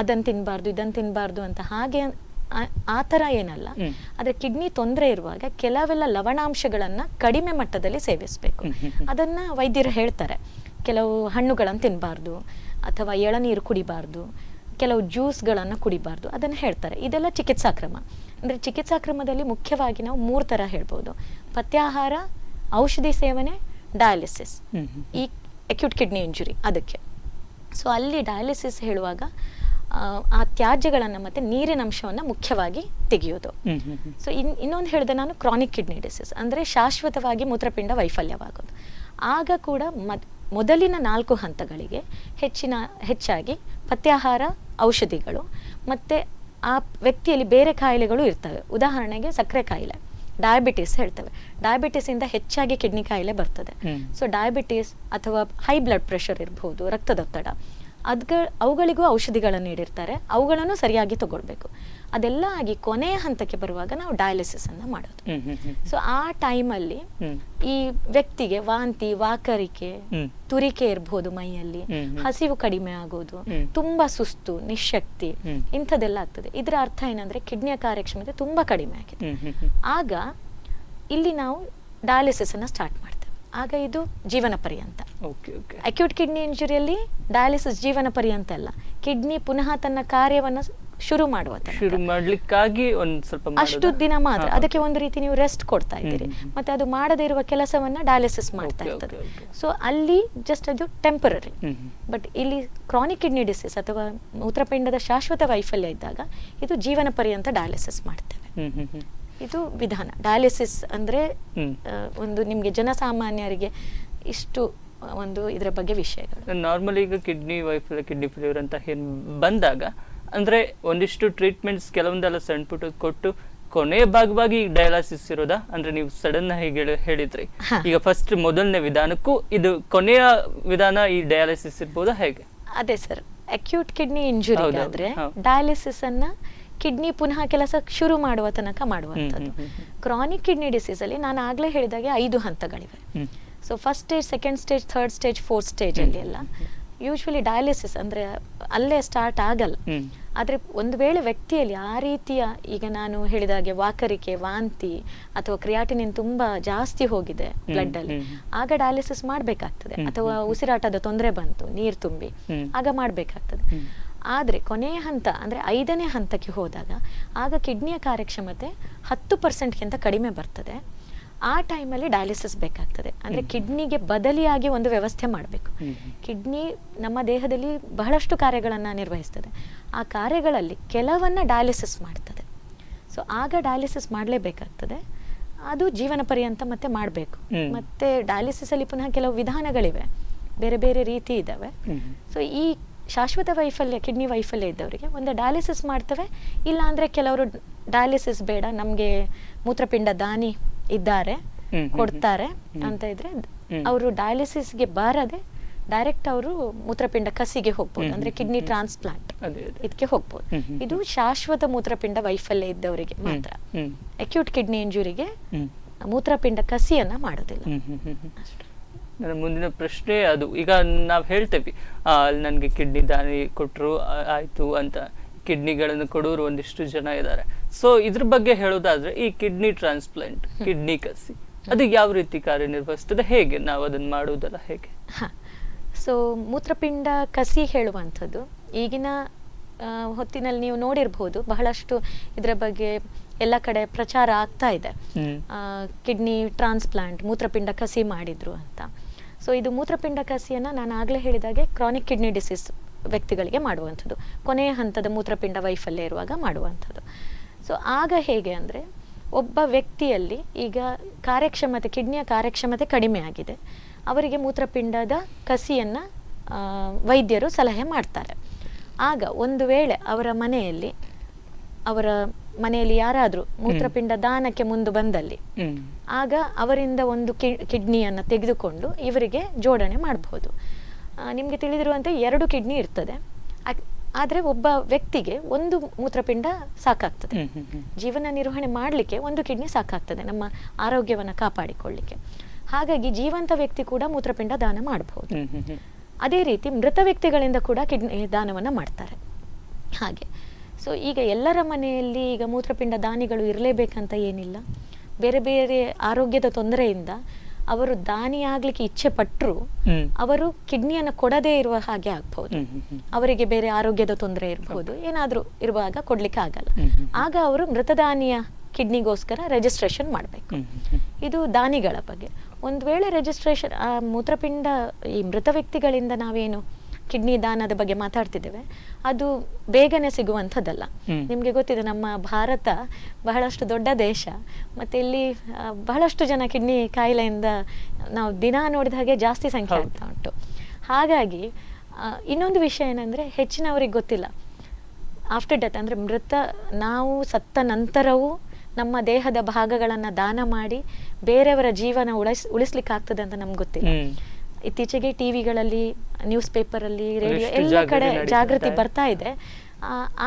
B: ಅದನ್ನು ತಿನ್ನಬಾರ್ದು ಇದನ್ನು ತಿನ್ನಬಾರ್ದು ಅಂತ. ಹಾಗೆ ಆ ಥರ ಏನಲ್ಲ. ಆದರೆ ಕಿಡ್ನಿ ತೊಂದರೆ ಇರುವಾಗ ಕೆಲವೆಲ್ಲ ಲವಣಾಂಶಗಳನ್ನು ಕಡಿಮೆ ಮಟ್ಟದಲ್ಲಿ ಸೇವಿಸಬೇಕು. ಅದನ್ನು ವೈದ್ಯರು ಹೇಳ್ತಾರೆ. ಕೆಲವು ಹಣ್ಣುಗಳನ್ನು ತಿನ್ನಬಾರ್ದು, ಅಥವಾ ಎಳನೀರು ಕುಡಿಬಾರ್ದು, ಕೆಲವು ಜ್ಯೂಸ್ಗಳನ್ನು ಕುಡಿಬಾರ್ದು, ಅದನ್ನು ಹೇಳ್ತಾರೆ. ಇದೆಲ್ಲ ಚಿಕಿತ್ಸಾ ಕ್ರಮ. ಅಂದರೆ ಚಿಕಿತ್ಸಾ ಕ್ರಮದಲ್ಲಿ ಮುಖ್ಯವಾಗಿ ನಾವು 3 ಥರ ಹೇಳ್ಬೋದು: ಪಥ್ಯಾಹಾರ, ಔಷಧಿ ಸೇವನೆ, ಡಯಾಲಿಸಿಸ್. ಈ ಅಕ್ಯೂಟ್ ಕಿಡ್ನಿ ಇಂಜುರಿ ಅದಕ್ಕೆ. ಸೊ ಅಲ್ಲಿ ಡಯಾಲಿಸಿಸ್ ಹೇಳುವಾಗ ಆ ತ್ಯಾಜ್ಯಗಳನ್ನು ಮತ್ತು ನೀರಿನಂಶವನ್ನು ಮುಖ್ಯವಾಗಿ ತೆಗೆಯೋದು. ಸೊ ಇನ್ನೊಂದು ಹೇಳಿದೆ ನಾನು, ಕ್ರಾನಿಕ್ ಕಿಡ್ನಿ ಡಿಸೀಸ್ ಅಂದರೆ ಶಾಶ್ವತವಾಗಿ ಮೂತ್ರಪಿಂಡ ವೈಫಲ್ಯವಾಗೋದು. ಆಗ ಕೂಡ ಮೊದಲಿನ 4 ಹಂತಗಳಿಗೆ ಹೆಚ್ಚಾಗಿ ಪಥ್ಯಾಹಾರ, ಔಷಧಿಗಳು ಮತ್ತು ಆ ವ್ಯಕ್ತಿಯಲ್ಲಿ ಬೇರೆ ಕಾಯಿಲೆಗಳು ಇರ್ತವೆ. ಉದಾಹರಣೆಗೆ ಸಕ್ಕರೆ ಕಾಯಿಲೆ, ಡಯಾಬಿಟಿಸ್ ಹೇಳ್ತೇವೆ. ಡಯಾಬಿಟಿಸಿಂದ ಹೆಚ್ಚಾಗಿ ಕಿಡ್ನಿ ಕಾಯಿಲೆ ಬರ್ತದೆ. ಸೊ ಡಯಾಬಿಟಿಸ್ ಅಥವಾ ಹೈ ಬ್ಲಡ್ ಪ್ರೆಷರ್ ಇರ್ಬೋದು, ರಕ್ತದೊತ್ತಡ, ಅವುಗಳಿಗೂ ಔಷಧಿಗಳನ್ನು ನೀಡಿರ್ತಾರೆ. ಅವುಗಳನ್ನು ಸರಿಯಾಗಿ ತಗೊಳ್ಬೇಕು. ಅದೆಲ್ಲ ಆಗಿ ಕೊನೆಯ ಹಂತಕ್ಕೆ ಬರುವಾಗ ನಾವು ಡಯಾಲಿಸಿಸ್ ಅನ್ನ ಮಾಡೋದು. ಸೊ ಆ ಟೈಮಲ್ಲಿ ಈ ವ್ಯಕ್ತಿಗೆ ವಾಂತಿ, ವಾಕರಿಕೆ, ತುರಿಕೆ ಇರ್ಬೋದು, ಮೈಯಲ್ಲಿ ಹಸಿವು ಕಡಿಮೆ ಆಗೋದು, ತುಂಬಾ ಸುಸ್ತು, ನಿಶಕ್ತಿ, ಇಂಥದ್ದೆಲ್ಲ ಆಗ್ತದೆ. ಇದರ ಅರ್ಥ ಏನಂದ್ರೆ ಕಿಡ್ನಿಯ ಕಾರ್ಯಕ್ಷಮತೆ ತುಂಬಾ ಕಡಿಮೆ ಆಗಿದೆ. ಆಗ ಇಲ್ಲಿ ನಾವು ಡಯಾಲಿಸಿಸ್ ಅನ್ನ ಸ್ಟಾರ್ಟ್ ಮಾಡ್ತೇವೆ. ಆಗ ಇದು ಜೀವನ ಪರ್ಯಂತ. ಅಕ್ಯೂಟ್ ಕಿಡ್ನಿ ಇಂಜುರಿಯಲ್ಲಿ ಡಯಾಲಿಸಿಸ್ ಜೀವನ ಪರ್ಯಂತ ಅಲ್ಲ, ಕಿಡ್ನಿ ಪುನಃ ತನ್ನ ಕಾರ್ಯವನ್ನ ಶುರು
A: ಮಾಡ್ಲಿಕ್ಕಾಗಿ ಒಂದು ಸ್ವಲ್ಪ
B: ಅಷ್ಟು ದಿನ ಮಾತ್ರ. ಅದಕ್ಕೆ ಒಂದು ರೀತಿ ನೀವು ರೆಸ್ಟ್ ಕೊಡ್ತಾ ಇದ್ದೀರಿ, ಮತ್ತೆ ಅದು ಮಾಡದೇ ಇರುವ ಕೆಲಸವನ್ನ ಡಯಾಲಿಸಿಸ್ ಮಾಡ್ತಾ ಇರ್ತದೆ. ಸೊ ಅಲ್ಲಿ ಜಸ್ಟ್ ಅದು ಟೆಂಪರರಿ. ಬಟ್ ಇಲ್ಲಿ ಕ್ರಾನಿಕ್ ಕಿಡ್ನಿ ಡಿಸೀಸ್ ಅಥವಾ ಮೂತ್ರಪಿಂಡದ ಶಾಶ್ವತ ವೈಫಲ್ಯ ಇದ್ದಾಗ ಇದು ಜೀವನ ಪರ್ಯಂತ ಡಯಾಲಿಸಿಸ್ ಮಾಡ್ತೇವೆ. ಇದು ವಿಧಾನ. ಡಯಾಲಿಸಿಸ್ ಅಂದ್ರೆ ಒಂದು ನಿಮ್ಗೆ ಜನಸಾಮಾನ್ಯರಿಗೆ ಇಷ್ಟು ಒಂದು ಇದರ ಬಗ್ಗೆ ವಿಷಯಗಳು.
A: ನಾರ್ಮಲಿ ಈಗ ಕಿಡ್ನಿ ವೈಫಲ್ಯ, ಕಿಡ್ನಿ ಫೇಲ್ಯೂರ್ ಅಂತ ಬಂದಾಗ ಅಂದ್ರೆ ಒಂದಿಷ್ಟು ಟ್ರೀಟ್ಮೆಂಟ್ಸ್ ಕೆಲವೊಂದೆಲ್ಲ ಸಣ್ಣ ಪುಟ್ಟ ಕೊಟ್ಟು ಕೊನೆಯ ಭಾಗವಾಗಿ ಡಯಾಲಿಸಿಸ್ ಇರೋದಾ? ಅಂದ್ರೆ ನೀವು ಸಡನ್ ಆಗಿ ಹೇಳಿದ್ರಿ, ಈಗ ಫಸ್ಟ್ ಮೊದಲನೇ ವಿಧಾನಕ್ಕೂ ಇದು ಕೊನೆಯ ವಿಧಾನ ಈ ಡಯಾಲಿಸಿಸ್ ಇರ್ಬೋದಾ, ಹೇಗೆ?
B: ಅದೇ ಸರ್, ಅಕ್ಯೂಟ್ ಕಿಡ್ನಿ ಇಂಜುರಿ ಆದ್ರೆ ಡಯಾಲಿಸಿಸ್ ಅನ್ನ ಕಿಡ್ನಿ ಪುನಃ ಕೆಲಸ ಶುರು ಮಾಡುವ ತನಕ ಮಾಡುವಂಥದ್ದು. ಕ್ರಾನಿಕ್ ಕಿಡ್ನಿ ಡಿಸೀಸ್ ಅಲ್ಲಿ ನಾನು ಆಗ್ಲೇ ಹೇಳಿದಾಗೆ 5 ಹಂತಗಳಿವೆ. So first stage, second stage, third stage, fourth stage ಅಲ್ಲಿ ಎಲ್ಲ ಯೂಶ್ವಲಿ ಡಯಾಲಿಸಿಸ್ ಅಂದ್ರೆ ಅಲ್ಲೇ ಸ್ಟಾರ್ಟ್ ಆಗಲ್ಲ. ಆದ್ರೆ ಒಂದು ವೇಳೆ ವ್ಯಕ್ತಿಯಲ್ಲಿ ಆ ರೀತಿಯ, ಈಗ ನಾನು ಹೇಳಿದಾಗೆ ವಾಕರಿಕೆ, ವಾಂತಿ ಅಥವಾ ಕ್ರಿಯಾಟಿನಿನ್ ತುಂಬಾ ಜಾಸ್ತಿ ಹೋಗಿದೆ ಬ್ಲಡ್ ಅಲ್ಲಿ, ಆಗ ಡಯಾಲಿಸಿಸ್ ಮಾಡ್ಬೇಕಾಗ್ತದೆ. ಅಥವಾ ಉಸಿರಾಟದ ತೊಂದರೆ ಬಂತು, ನೀರು ತುಂಬಿ, ಆಗ ಮಾಡ್ಬೇಕಾಗ್ತದೆ. ಆದ್ರೆ ಕೊನೆಯ ಹಂತ ಅಂದ್ರೆ 5ನೇ ಹಂತಕ್ಕೆ ಹೋದಾಗ ಆಗ ಕಿಡ್ನಿಯ ಕಾರ್ಯಕ್ಷಮತೆ 10%ಗಿಂತ ಕಡಿಮೆ ಬರ್ತದೆ. ಆ ಟೈಮಲ್ಲಿ ಡಯಾಲಿಸಿಸ್ ಬೇಕಾಗ್ತದೆ. ಅಂದ್ರೆ ಕಿಡ್ನಿಗೆ ಬದಲಿಯಾಗಿ ಒಂದು ವ್ಯವಸ್ಥೆ ಮಾಡಬೇಕು. ಕಿಡ್ನಿ ನಮ್ಮ ದೇಹದಲ್ಲಿ ಬಹಳಷ್ಟು ಕಾರ್ಯಗಳನ್ನ ನಿರ್ವಹಿಸ್ತದೆ. ಆ ಕಾರ್ಯಗಳಲ್ಲಿ ಕೆಲವನ್ನ ಡಯಾಲಿಸಿಸ್ ಮಾಡ್ತದೆ. ಸೊ ಆಗ ಡಯಾಲಿಸಿಸ್ ಮಾಡಲೇಬೇಕಾಗ್ತದೆ. ಅದು ಜೀವನ ಪರ್ಯಂತ ಮತ್ತೆ ಮಾಡಬೇಕು. ಮತ್ತೆ ಡಯಾಲಿಸಿಸ್ ಅಲ್ಲಿ ಪುನಃ ಕೆಲವು ವಿಧಾನಗಳಿವೆ, ಬೇರೆ ಬೇರೆ ರೀತಿ ಇದಾವೆ. ಸೊ ಈ ಶಾಶ್ವತ ವೈಫಲ್ಯ, ಕಿಡ್ನಿ ವೈಫಲ್ಯ ಇದ್ದವರಿಗೆ ಒಂದು ಡಯಾಲಿಸಿಸ್ ಮಾಡ್ತೇವೆ. ಇಲ್ಲ ಅಂದ್ರೆ ಕೆಲವರು ಡಯಾಲಿಸಿಸ್ ಬೇಡ, ನಮ್ಗೆ ಮೂತ್ರಪಿಂಡ ದಾನಿ ಇದ್ದಾರೆ, ಕೊಡ್ತಾರೆ ಅಂತ ಇದ್ರೆ ಅವರು ಡಯಾಲಿಸಿಸ್ಗೆ ಬಾರದೆ ಡೈರೆಕ್ಟ್ ಅವರು ಮೂತ್ರಪಿಂಡ ಕಸಿಗೆ ಹೋಗ್ಬೋದು. ಅಂದ್ರೆ ಕಿಡ್ನಿ ಟ್ರಾನ್ಸ್ಪ್ಲಾಂಟ್ ಇದಕ್ಕೆ ಹೋಗ್ಬೋದು. ಇದು ಶಾಶ್ವತ ಮೂತ್ರಪಿಂಡ ವೈಫಲ್ಯ ಇದ್ದವರಿಗೆ ಮಾತ್ರ. ಅಕ್ಯೂಟ್ ಕಿಡ್ನಿ ಇಂಜುರಿಗೆ ಮೂತ್ರಪಿಂಡ ಕಸಿಯನ್ನ ಮಾಡೋದಿಲ್ಲ.
A: ನನ್ನ ಮುಂದಿನ ಪ್ರಶ್ನೆ ಅದು. ಈಗ ನಾವು ಹೇಳ್ತೇವೆ ನನಗೆ ಕಿಡ್ನಿ ದಾನಿ ಕೊಟ್ಟರು ಆಯ್ತು ಅಂತ, ಕಿಡ್ನಿಗಳನ್ನು ಕೊಡೋರು ಒಂದಿಷ್ಟು ಜನ ಇದ್ದಾರೆ. ಸೊ ಇದ್ರ ಬಗ್ಗೆ ಹೇಳೋದಾದ್ರೆ ಈ ಕಿಡ್ನಿ ಟ್ರಾನ್ಸ್ಪ್ಲಾಂಟ್, ಕಿಡ್ನಿ ಕಸಿ, ಅದು ಯಾವ ರೀತಿ ಕಾರ್ಯನಿರ್ವಹಿಸ್ತದೆ, ಹೇಗೆ ನಾವು ಅದನ್ನ ಮಾಡೋದಲ್ಲ, ಹೇಗೆ?
B: ಸೊ ಮೂತ್ರಪಿಂಡ ಕಸಿ ಹೇಳುವಂಥದ್ದು ಈಗಿನ ಹೊತ್ತಿನಲ್ಲಿ ನೀವು ನೋಡಿರ್ಬೋದು, ಬಹಳಷ್ಟು ಇದರ ಬಗ್ಗೆ ಎಲ್ಲ ಕಡೆ ಪ್ರಚಾರ ಆಗ್ತಾ ಇದೆ. ಕಿಡ್ನಿ ಟ್ರಾನ್ಸ್ಪ್ಲಾಂಟ್, ಮೂತ್ರಪಿಂಡ ಕಸಿ ಮಾಡಿದ್ರು ಅಂತ. ಸೊ ಇದು ಮೂತ್ರಪಿಂಡ ಕಸಿಯನ್ನ ನಾನು ಆಗ್ಲೇ ಹೇಳಿದಾಗೆ ಕ್ರಾನಿಕ್ ಕಿಡ್ನಿ ಡಿಸೀಸ್ ವ್ಯಕ್ತಿಗಳಿಗೆ ಮಾಡುವಂಥದ್ದು, ಕೊನೆಯ ಹಂತದ ಮೂತ್ರಪಿಂಡ ವೈಫಲ್ಯ ಇರುವಾಗ ಮಾಡುವಂಥದ್ದು. ಸೊ ಆಗ ಹೇಗೆ ಅಂದರೆ, ಒಬ್ಬ ವ್ಯಕ್ತಿಯಲ್ಲಿ ಈಗ ಕಾರ್ಯಕ್ಷಮತೆ, ಕಿಡ್ನಿಯ ಕಾರ್ಯಕ್ಷಮತೆ ಕಡಿಮೆ ಆಗಿದೆ, ಅವರಿಗೆ ಮೂತ್ರಪಿಂಡದ ಕಸಿಯನ್ನು ವೈದ್ಯರು ಸಲಹೆ ಮಾಡ್ತಾರೆ. ಆಗ ಒಂದು ವೇಳೆ ಅವರ ಮನೆಯಲ್ಲಿ ಯಾರಾದರೂ ಮೂತ್ರಪಿಂಡ ದಾನಕ್ಕೆ ಮುಂದೆ ಬಂದಲ್ಲಿ ಆಗ ಅವರಿಂದ ಒಂದು ಕಿಡ್ನಿಯನ್ನು ತೆಗೆದುಕೊಂಡು ಇವರಿಗೆ ಜೋಡಣೆ ಮಾಡಬಹುದು. ನಿಮಗೆ ತಿಳಿದಿರುವಂತೆ 2 ಕಿಡ್ನಿ ಇರ್ತದೆ, ಆದರೆ ಒಬ್ಬ ವ್ಯಕ್ತಿಗೆ ಒಂದು ಮೂತ್ರಪಿಂಡ ಸಾಕಾಗ್ತದೆ. ಜೀವನ ನಿರ್ವಹಣೆ ಮಾಡಲಿಕ್ಕೆ ಒಂದು ಕಿಡ್ನಿ ಸಾಕಾಗ್ತದೆ, ನಮ್ಮ ಆರೋಗ್ಯವನ್ನು ಕಾಪಾಡಿಕೊಳ್ಳಿಕ್ಕೆ. ಹಾಗಾಗಿ ಜೀವಂತ ವ್ಯಕ್ತಿ ಕೂಡ ಮೂತ್ರಪಿಂಡ ದಾನ ಮಾಡಬಹುದು. ಅದೇ ರೀತಿ ಮೃತ ವ್ಯಕ್ತಿಗಳಿಂದ ಕೂಡ ಕಿಡ್ನಿ ದಾನವನ್ನು ಮಾಡ್ತಾರೆ. ಹಾಗೆ ಸೊ ಈಗ ಎಲ್ಲರ ಮನೆಯಲ್ಲಿ ಈಗ ಮೂತ್ರಪಿಂಡ ದಾನಿಗಳು ಇರಲೇಬೇಕಂತ ಏನಿಲ್ಲ. ಬೇರೆ ಬೇರೆ ಆರೋಗ್ಯದ ತೊಂದರೆಯಿಂದ ಅವರು ದಾನಿ ಆಗ್ಲಿಕ್ಕೆ ಇಚ್ಛೆ ಪಟ್ಟರು ಅವರು ಕಿಡ್ನಿಯನ್ನು ಕೊಡದೇ ಇರುವ ಹಾಗೆ ಆಗ್ಬಹುದು. ಅವರಿಗೆ ಬೇರೆ ಆರೋಗ್ಯದ ತೊಂದರೆ ಇರಬಹುದು, ಏನಾದ್ರೂ ಇರುವಾಗ ಕೊಡ್ಲಿಕ್ಕೆ ಆಗಲ್ಲ. ಆಗ ಅವರು ಮೃತದಾನಿಯ ಕಿಡ್ನಿಗೋಸ್ಕರ ರಿಜಿಸ್ಟ್ರೇಷನ್ ಮಾಡಬೇಕು. ಇದು ದಾನಿಗಳ ಬಗ್ಗೆ. ಒಂದು ವೇಳೆ ರಿಜಿಸ್ಟ್ರೇಷನ್, ಮೂತ್ರಪಿಂಡ ಈ ಮೃತ ವ್ಯಕ್ತಿಗಳಿಂದ ನಾವೇನು ಕಿಡ್ನಿ ದಾನದ ಬಗ್ಗೆ ಮಾತಾಡ್ತಿದ್ದೇವೆ, ಅದು ಬೇಗನೆ ಸಿಗುವಂಥದ್ದಲ್ಲ. ನಿಮಗೆ ಗೊತ್ತಿದೆ, ನಮ್ಮ ಭಾರತ ಬಹಳಷ್ಟು ದೊಡ್ಡ ದೇಶ, ಮತ್ತು ಇಲ್ಲಿ ಬಹಳಷ್ಟು ಜನ ಕಿಡ್ನಿ ಕಾಯಿಲೆಯಿಂದ ನಾವು ದಿನ ನೋಡಿದ ಹಾಗೆ ಜಾಸ್ತಿ ಸಂಖ್ಯೆ ಆಗ್ತಾ ಉಂಟು. ಹಾಗಾಗಿ ಇನ್ನೊಂದು ವಿಷಯ ಏನಂದರೆ, ಹೆಚ್ಚಿನವ್ರಿಗೆ ಗೊತ್ತಿಲ್ಲ ಆಫ್ಟರ್ ಡೆತ್ ಅಂದರೆ ನಾವು ಸತ್ತ ನಂತರವೂ ನಮ್ಮ ದೇಹದ ಭಾಗಗಳನ್ನು ದಾನ ಮಾಡಿ ಬೇರೆಯವರ ಜೀವನ ಉಳಿಸ್ಲಿಕ್ಕಾಗ್ತದೆ ಅಂತ ನಮ್ಗೆ ಗೊತ್ತಿಲ್ಲ. ಇತ್ತೀಚೆಗೆ ಟಿವಿಗಳಲ್ಲಿ, ನ್ಯೂಸ್ ಪೇಪರಲ್ಲಿ, ರೇಡಿಯೋ ಎಲ್ಲ ಕಡೆ ಜಾಗೃತಿ ಬರ್ತಾ ಇದೆ,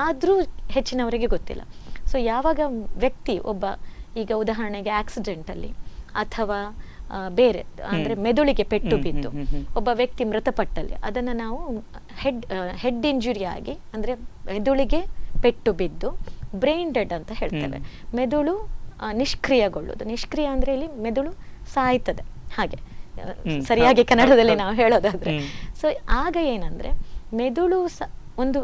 B: ಆದರೂ ಹೆಚ್ಚಿನವರಿಗೆ ಗೊತ್ತಿಲ್ಲ. ಸೊ ಯಾವಾಗ ವ್ಯಕ್ತಿ ಒಬ್ಬ, ಈಗ ಉದಾಹರಣೆಗೆ ಆಕ್ಸಿಡೆಂಟಲ್ಲಿ ಅಥವಾ ಬೇರೆ ಅಂದರೆ ಮೆದುಳಿಗೆ ಪೆಟ್ಟು ಬಿದ್ದು ಒಬ್ಬ ವ್ಯಕ್ತಿ ಮೃತಪಟ್ಟಲ್ಲಿ, ಅದನ್ನು ನಾವು ಹೆಡ್ ಇಂಜುರಿ ಆಗಿ, ಅಂದರೆ ಮೆದುಳಿಗೆ ಪೆಟ್ಟು ಬಿದ್ದು ಬ್ರೈನ್ ಡೆಡ್ ಅಂತ ಹೇಳ್ತೇವೆ. ಮೆದುಳು ನಿಷ್ಕ್ರಿಯಗೊಳ್ಳುವುದು. ನಿಷ್ಕ್ರಿಯ ಅಂದರೆ ಇಲ್ಲಿ ಮೆದುಳು ಸಾಯ್ತದೆ, ಹಾಗೆ ಸರಿಯಾಗಿ ಕನ್ನಡದಲ್ಲಿ ನಾವು ಹೇಳೋದಾದ್ರೆ. ಸೊ ಆಗ ಏನಂದ್ರೆ, ಮೆದುಳು ಒಂದು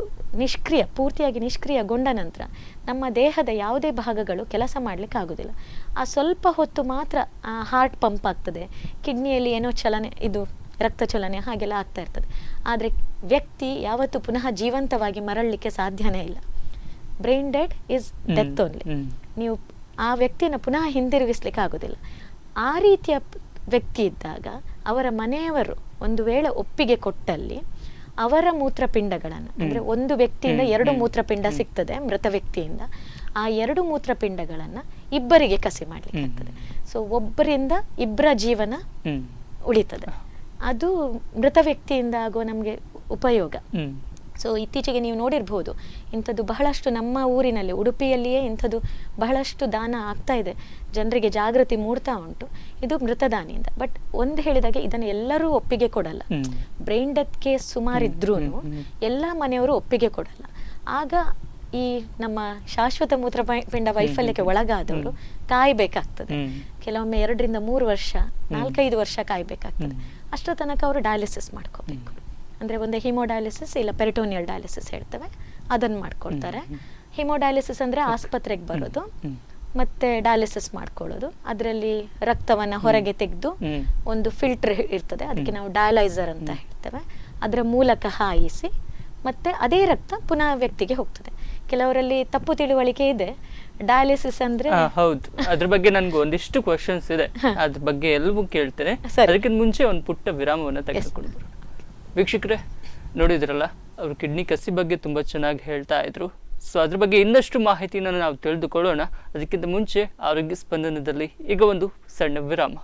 B: ಪೂರ್ತಿಯಾಗಿ ನಿಷ್ಕ್ರಿಯಗೊಂಡ ನಂತರ ನಮ್ಮ ದೇಹದ ಯಾವುದೇ ಭಾಗಗಳು ಕೆಲಸ ಮಾಡ್ಲಿಕ್ಕೆ ಆಗುದಿಲ್ಲ. ಆ ಸ್ವಲ್ಪ ಹೊತ್ತು ಮಾತ್ರ ಹಾರ್ಟ್ ಪಂಪ್ ಆಗ್ತದೆ, ಕಿಡ್ನಿಯಲ್ಲಿ ಏನೋ ಚಲನೆ, ಇದು ರಕ್ತ ಚಲನೆ ಹಾಗೆಲ್ಲ ಆಗ್ತಾ ಇರ್ತದೆ. ಆದರೆ ವ್ಯಕ್ತಿ ಯಾವತ್ತೂ ಪುನಃ ಜೀವಂತವಾಗಿ ಮರಳಲಿಕ್ಕೆ ಸಾಧ್ಯನೇ ಇಲ್ಲ. Brain dead is death only. ನೀವು ಆ ವ್ಯಕ್ತಿಯನ್ನು ಪುನಃ ಹಿಂದಿರುಗಿಸ್ಲಿಕ್ಕೆ ಆಗೋದಿಲ್ಲ. ಆ ರೀತಿಯ ವ್ಯಕ್ತಿ ಇದ್ದಾಗ ಅವರ ಮನೆಯವರು ಒಂದು ವೇಳೆ ಒಪ್ಪಿಗೆ ಕೊಟ್ಟಲ್ಲಿ ಅವರ ಮೂತ್ರಪಿಂಡಗಳನ್ನು, ಅಂದರೆ ಒಂದು ವ್ಯಕ್ತಿಯಿಂದ 2 ಮೂತ್ರಪಿಂಡ ಸಿಗ್ತದೆ ಮೃತ ವ್ಯಕ್ತಿಯಿಂದ, ಆ 2 ಮೂತ್ರಪಿಂಡಗಳನ್ನು ಇಬ್ಬರಿಗೆ ಕಸಿ ಮಾಡ್ಲಿಕ್ಕೆ ಆಗ್ತದೆ. ಸೊ ಒಬ್ಬರಿಂದ ಇಬ್ಬರ ಜೀವನ ಉಳಿತದೆ. ಅದು ಮೃತ ವ್ಯಕ್ತಿಯಿಂದ ಆಗುವ ನಮಗೆ ಉಪಯೋಗ. ಸೊ ಇತ್ತೀಚೆಗೆ ನೀವು ನೋಡಿರ್ಬೋದು, ಇಂಥದ್ದು ಬಹಳಷ್ಟು ನಮ್ಮ ಊರಿನಲ್ಲಿ, ಉಡುಪಿಯಲ್ಲಿಯೇ ಇಂಥದ್ದು ಬಹಳಷ್ಟು ದಾನ ಆಗ್ತಾ ಇದೆ, ಜನರಿಗೆ ಜಾಗೃತಿ ಮೂಡ್ತಾ ಉಂಟು. ಇದು ಮೃತದಾನಿಯಿಂದ. ಬಟ್ ಒಂದು ಹೇಳಿದಾಗೆ ಇದನ್ನು ಎಲ್ಲರೂ ಒಪ್ಪಿಗೆ ಕೊಡಲ್ಲ. ಬ್ರೈನ್ ಡೆತ್ ಕೇಸ್ ಸುಮಾರಿದ್ರೂ ಎಲ್ಲ ಮನೆಯವರು ಒಪ್ಪಿಗೆ ಕೊಡಲ್ಲ. ಆಗ ಈ ನಮ್ಮ ಶಾಶ್ವತ ಮೂತ್ರಪಿಂಡ ವೈಫಲ್ಯಕ್ಕೆ ಒಳಗಾದವರು ಕಾಯ್ಬೇಕಾಗ್ತದೆ. ಕೆಲವೊಮ್ಮೆ 2 ರಿಂದ 3 ವರ್ಷ, 4-5 ವರ್ಷ ಕಾಯ್ಬೇಕಾಗ್ತದೆ. ಅಷ್ಟರ ತನಕ ಅವರು ಡಯಾಲಿಸಿಸ್ ಮಾಡ್ಕೋಬೇಕು. ಅಂದರೆ ಒಂದು ಹಿಮೋಡಯಾಲಿಸಿಸ್ ಇಲ್ಲ ಪೆರಿಟೋನಿಯಲ್ ಡಯಾಲಿಸಿಸ್ ಹೇಳ್ತೇವೆ, ಅದನ್ನು ಮಾಡ್ಕೊಳ್ತಾರೆ. ಹಿಮೋಡಯಾಲಿಸಿಸ್ ಅಂದರೆ ಆಸ್ಪತ್ರೆಗೆ ಬರೋದು ಮತ್ತೆ ಡಯಾಲಿಸಿಸ್ ಮಾಡ್ಕೊಳ್ಳೋದು. ಅದರಲ್ಲಿ ರಕ್ತವನ್ನು ಹೊರಗೆ ತೆಗೆದು ಒಂದು ಫಿಲ್ಟರ್ ಇರ್ತದೆ, ಅದಕ್ಕೆ ನಾವು ಡಯಾಲೈಸರ್ ಅಂತ ಹೇಳ್ತೇವೆ, ಅದರ ಮೂಲಕ ಹಾಯಿಸಿ ಮತ್ತೆ ಅದೇ ರಕ್ತ ಪುನಃ ವ್ಯಕ್ತಿಗೆ ಹೋಗ್ತದೆ. ಕೆಲವರಲ್ಲಿ ತಪ್ಪು ತಿಳುವಳಿಕೆ ಇದೆ, ಡಯಾಲಿಸಿಸ್ ಅಂದ್ರೆ
A: ಹೌದು. ಅದ್ರ ಬಗ್ಗೆ ನನ್ಗೆ ಒಂದಿಷ್ಟು ಕ್ವಶನ್ಸ್ ಇದೆ, ಅದ್ರ ಬಗ್ಗೆ ಎಲ್ಲವೂ ಕೇಳ್ತೇನೆ. ಅದಕ್ಕಿಂತ ಮುಂಚೆ ಒಂದು ಪುಟ್ಟ ವಿರಾಮವನ್ನು ತೆಗೆದುಕೊಂಡು ವೀಕ್ಷಕರೇ, ನೋಡಿದ್ರಲ್ಲ, ಅವರು ಕಿಡ್ನಿ ಕಸಿ ಬಗ್ಗೆ ತುಂಬಾ ಚೆನ್ನಾಗಿ ಹೇಳ್ತಾ ಇದ್ರು. ಸೊ ಅದ್ರ ಬಗ್ಗೆ ಇನ್ನಷ್ಟು ಮಾಹಿತಿನ ನಾವು ತಿಳಿದುಕೊಳ್ಳೋಣ. ಅದಕ್ಕಿಂತ ಮುಂಚೆ ಆರೋಗ್ಯ ಸ್ಪಂದನದಲ್ಲಿ ಈಗ ಒಂದು ಸಣ್ಣ ವಿರಾಮ.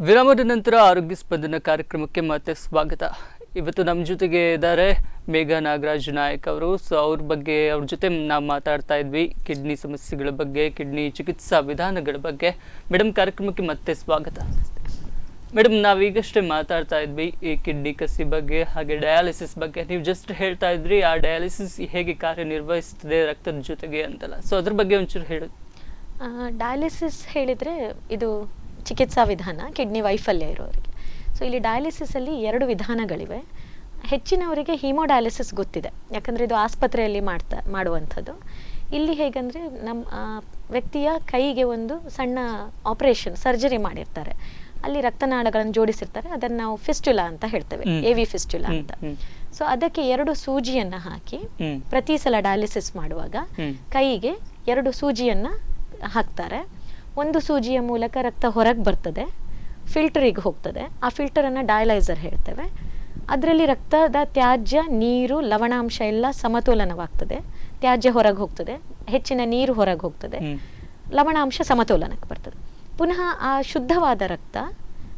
A: ವಿರಾಮದ ನಂತರ ಆರೋಗ್ಯ ಸ್ಪಂದನ ಕಾರ್ಯಕ್ರಮಕ್ಕೆ ಮತ್ತೆ ಸ್ವಾಗತ. ಇವತ್ತು ನಮ್ಮ ಜೊತೆಗೆ ಇದ್ದಾರೆ ಮೇಘಾ ನಾಗರಾಜ್ ನಾಯಕ್ ಅವರು. ಸೊ ಅವ್ರ ಜೊತೆ ನಾವು ಮಾತಾಡ್ತಾ ಇದ್ವಿ ಕಿಡ್ನಿ ಸಮಸ್ಯೆಗಳ ಬಗ್ಗೆ, ಕಿಡ್ನಿ ಚಿಕಿತ್ಸಾ ವಿಧಾನಗಳ ಬಗ್ಗೆ. ಮೇಡಮ್, ಕಾರ್ಯಕ್ರಮಕ್ಕೆ ಮತ್ತೆ ಸ್ವಾಗತ. ಮೇಡಮ್, ನಾವೀಗಷ್ಟೇ ಮಾತಾಡ್ತಾ ಇದ್ವಿ ಈ ಕಿಡ್ನಿ ಕಸಿ ಬಗ್ಗೆ, ಹಾಗೆ ಡಯಾಲಿಸಿಸ್ ಬಗ್ಗೆ. ನೀವು ಜಸ್ಟ್ ಹೇಳ್ತಾ ಇದ್ರಿ ಆ ಡಯಾಲಿಸಿಸ್ ಹೇಗೆ ಕಾರ್ಯನಿರ್ವಹಿಸ್ತದೆ ರಕ್ತದ ಜೊತೆಗೆ ಅಂತಲ್ಲ. ಸೊ ಅದ್ರ ಬಗ್ಗೆ ಒಂಚೂರು ಹೇಳಿ.
B: ಡಯಾಲಿಸಿಸ್ ಹೇಳಿದರೆ ಇದು ಚಿಕಿತ್ಸಾ ವಿಧಾನ ಕಿಡ್ನಿ ವೈಫಲ್ಯ ಇರೋರಿಗೆ. ಸೊ ಇಲ್ಲಿ ಡಯಾಲಿಸಿಸಲ್ಲಿ 2 ವಿಧಾನಗಳಿವೆ. ಹೆಚ್ಚಿನವರಿಗೆ ಹೀಮೋಡಯಾಲಿಸಿಸ್ ಗೊತ್ತಿದೆ, ಯಾಕಂದರೆ ಇದು ಆಸ್ಪತ್ರೆಯಲ್ಲಿ ಮಾಡುವಂಥದ್ದು. ಇಲ್ಲಿ ಹೇಗಂದರೆ ನಮ್ಮ ವ್ಯಕ್ತಿಯ ಕೈಗೆ ಒಂದು ಸಣ್ಣ ಆಪರೇಷನ್, ಸರ್ಜರಿ ಮಾಡಿರ್ತಾರೆ, ಅಲ್ಲಿ ರಕ್ತನಾಳಗಳನ್ನು ಜೋಡಿಸಿರ್ತಾರೆ, ಅದನ್ನು ನಾವು ಫಿಸ್ಟುಲಾ ಅಂತ ಹೇಳ್ತೇವೆ, AV ಫಿಸ್ಟುಲಾ ಅಂತ. ಸೊ ಅದಕ್ಕೆ 2 ಸೂಜಿಯನ್ನು ಹಾಕಿ ಪ್ರತಿ ಸಲ ಡಯಾಲಿಸಿಸ್ ಮಾಡುವಾಗ ಕೈಗೆ 2 ಸೂಜಿಯನ್ನು ಹಾಕ್ತಾರೆ. ಒಂದು ಸೂಜಿಯ ಮೂಲಕ ರಕ್ತ ಹೊರಗೆ ಬರ್ತದೆ, ಫಿಲ್ಟರಿಗೆ ಹೋಗ್ತದೆ. ಆ ಫಿಲ್ಟರನ್ನು ಡಯಾಲೈಸರ್ ಹೇಳ್ತೇವೆ. ಅದರಲ್ಲಿ ರಕ್ತದ ತ್ಯಾಜ್ಯ, ನೀರು, ಲವಣಾಂಶ ಎಲ್ಲ ಸಮತೋಲನವಾಗ್ತದೆ. ತ್ಯಾಜ್ಯ ಹೊರಗೆ ಹೋಗ್ತದೆ, ಹೆಚ್ಚಿನ ನೀರು ಹೊರಗೆ ಹೋಗ್ತದೆ, ಲವಣಾಂಶ ಸಮತೋಲನಕ್ಕೆ ಬರ್ತದೆ. ಪುನಃ ಆ ಶುದ್ಧವಾದ ರಕ್ತ,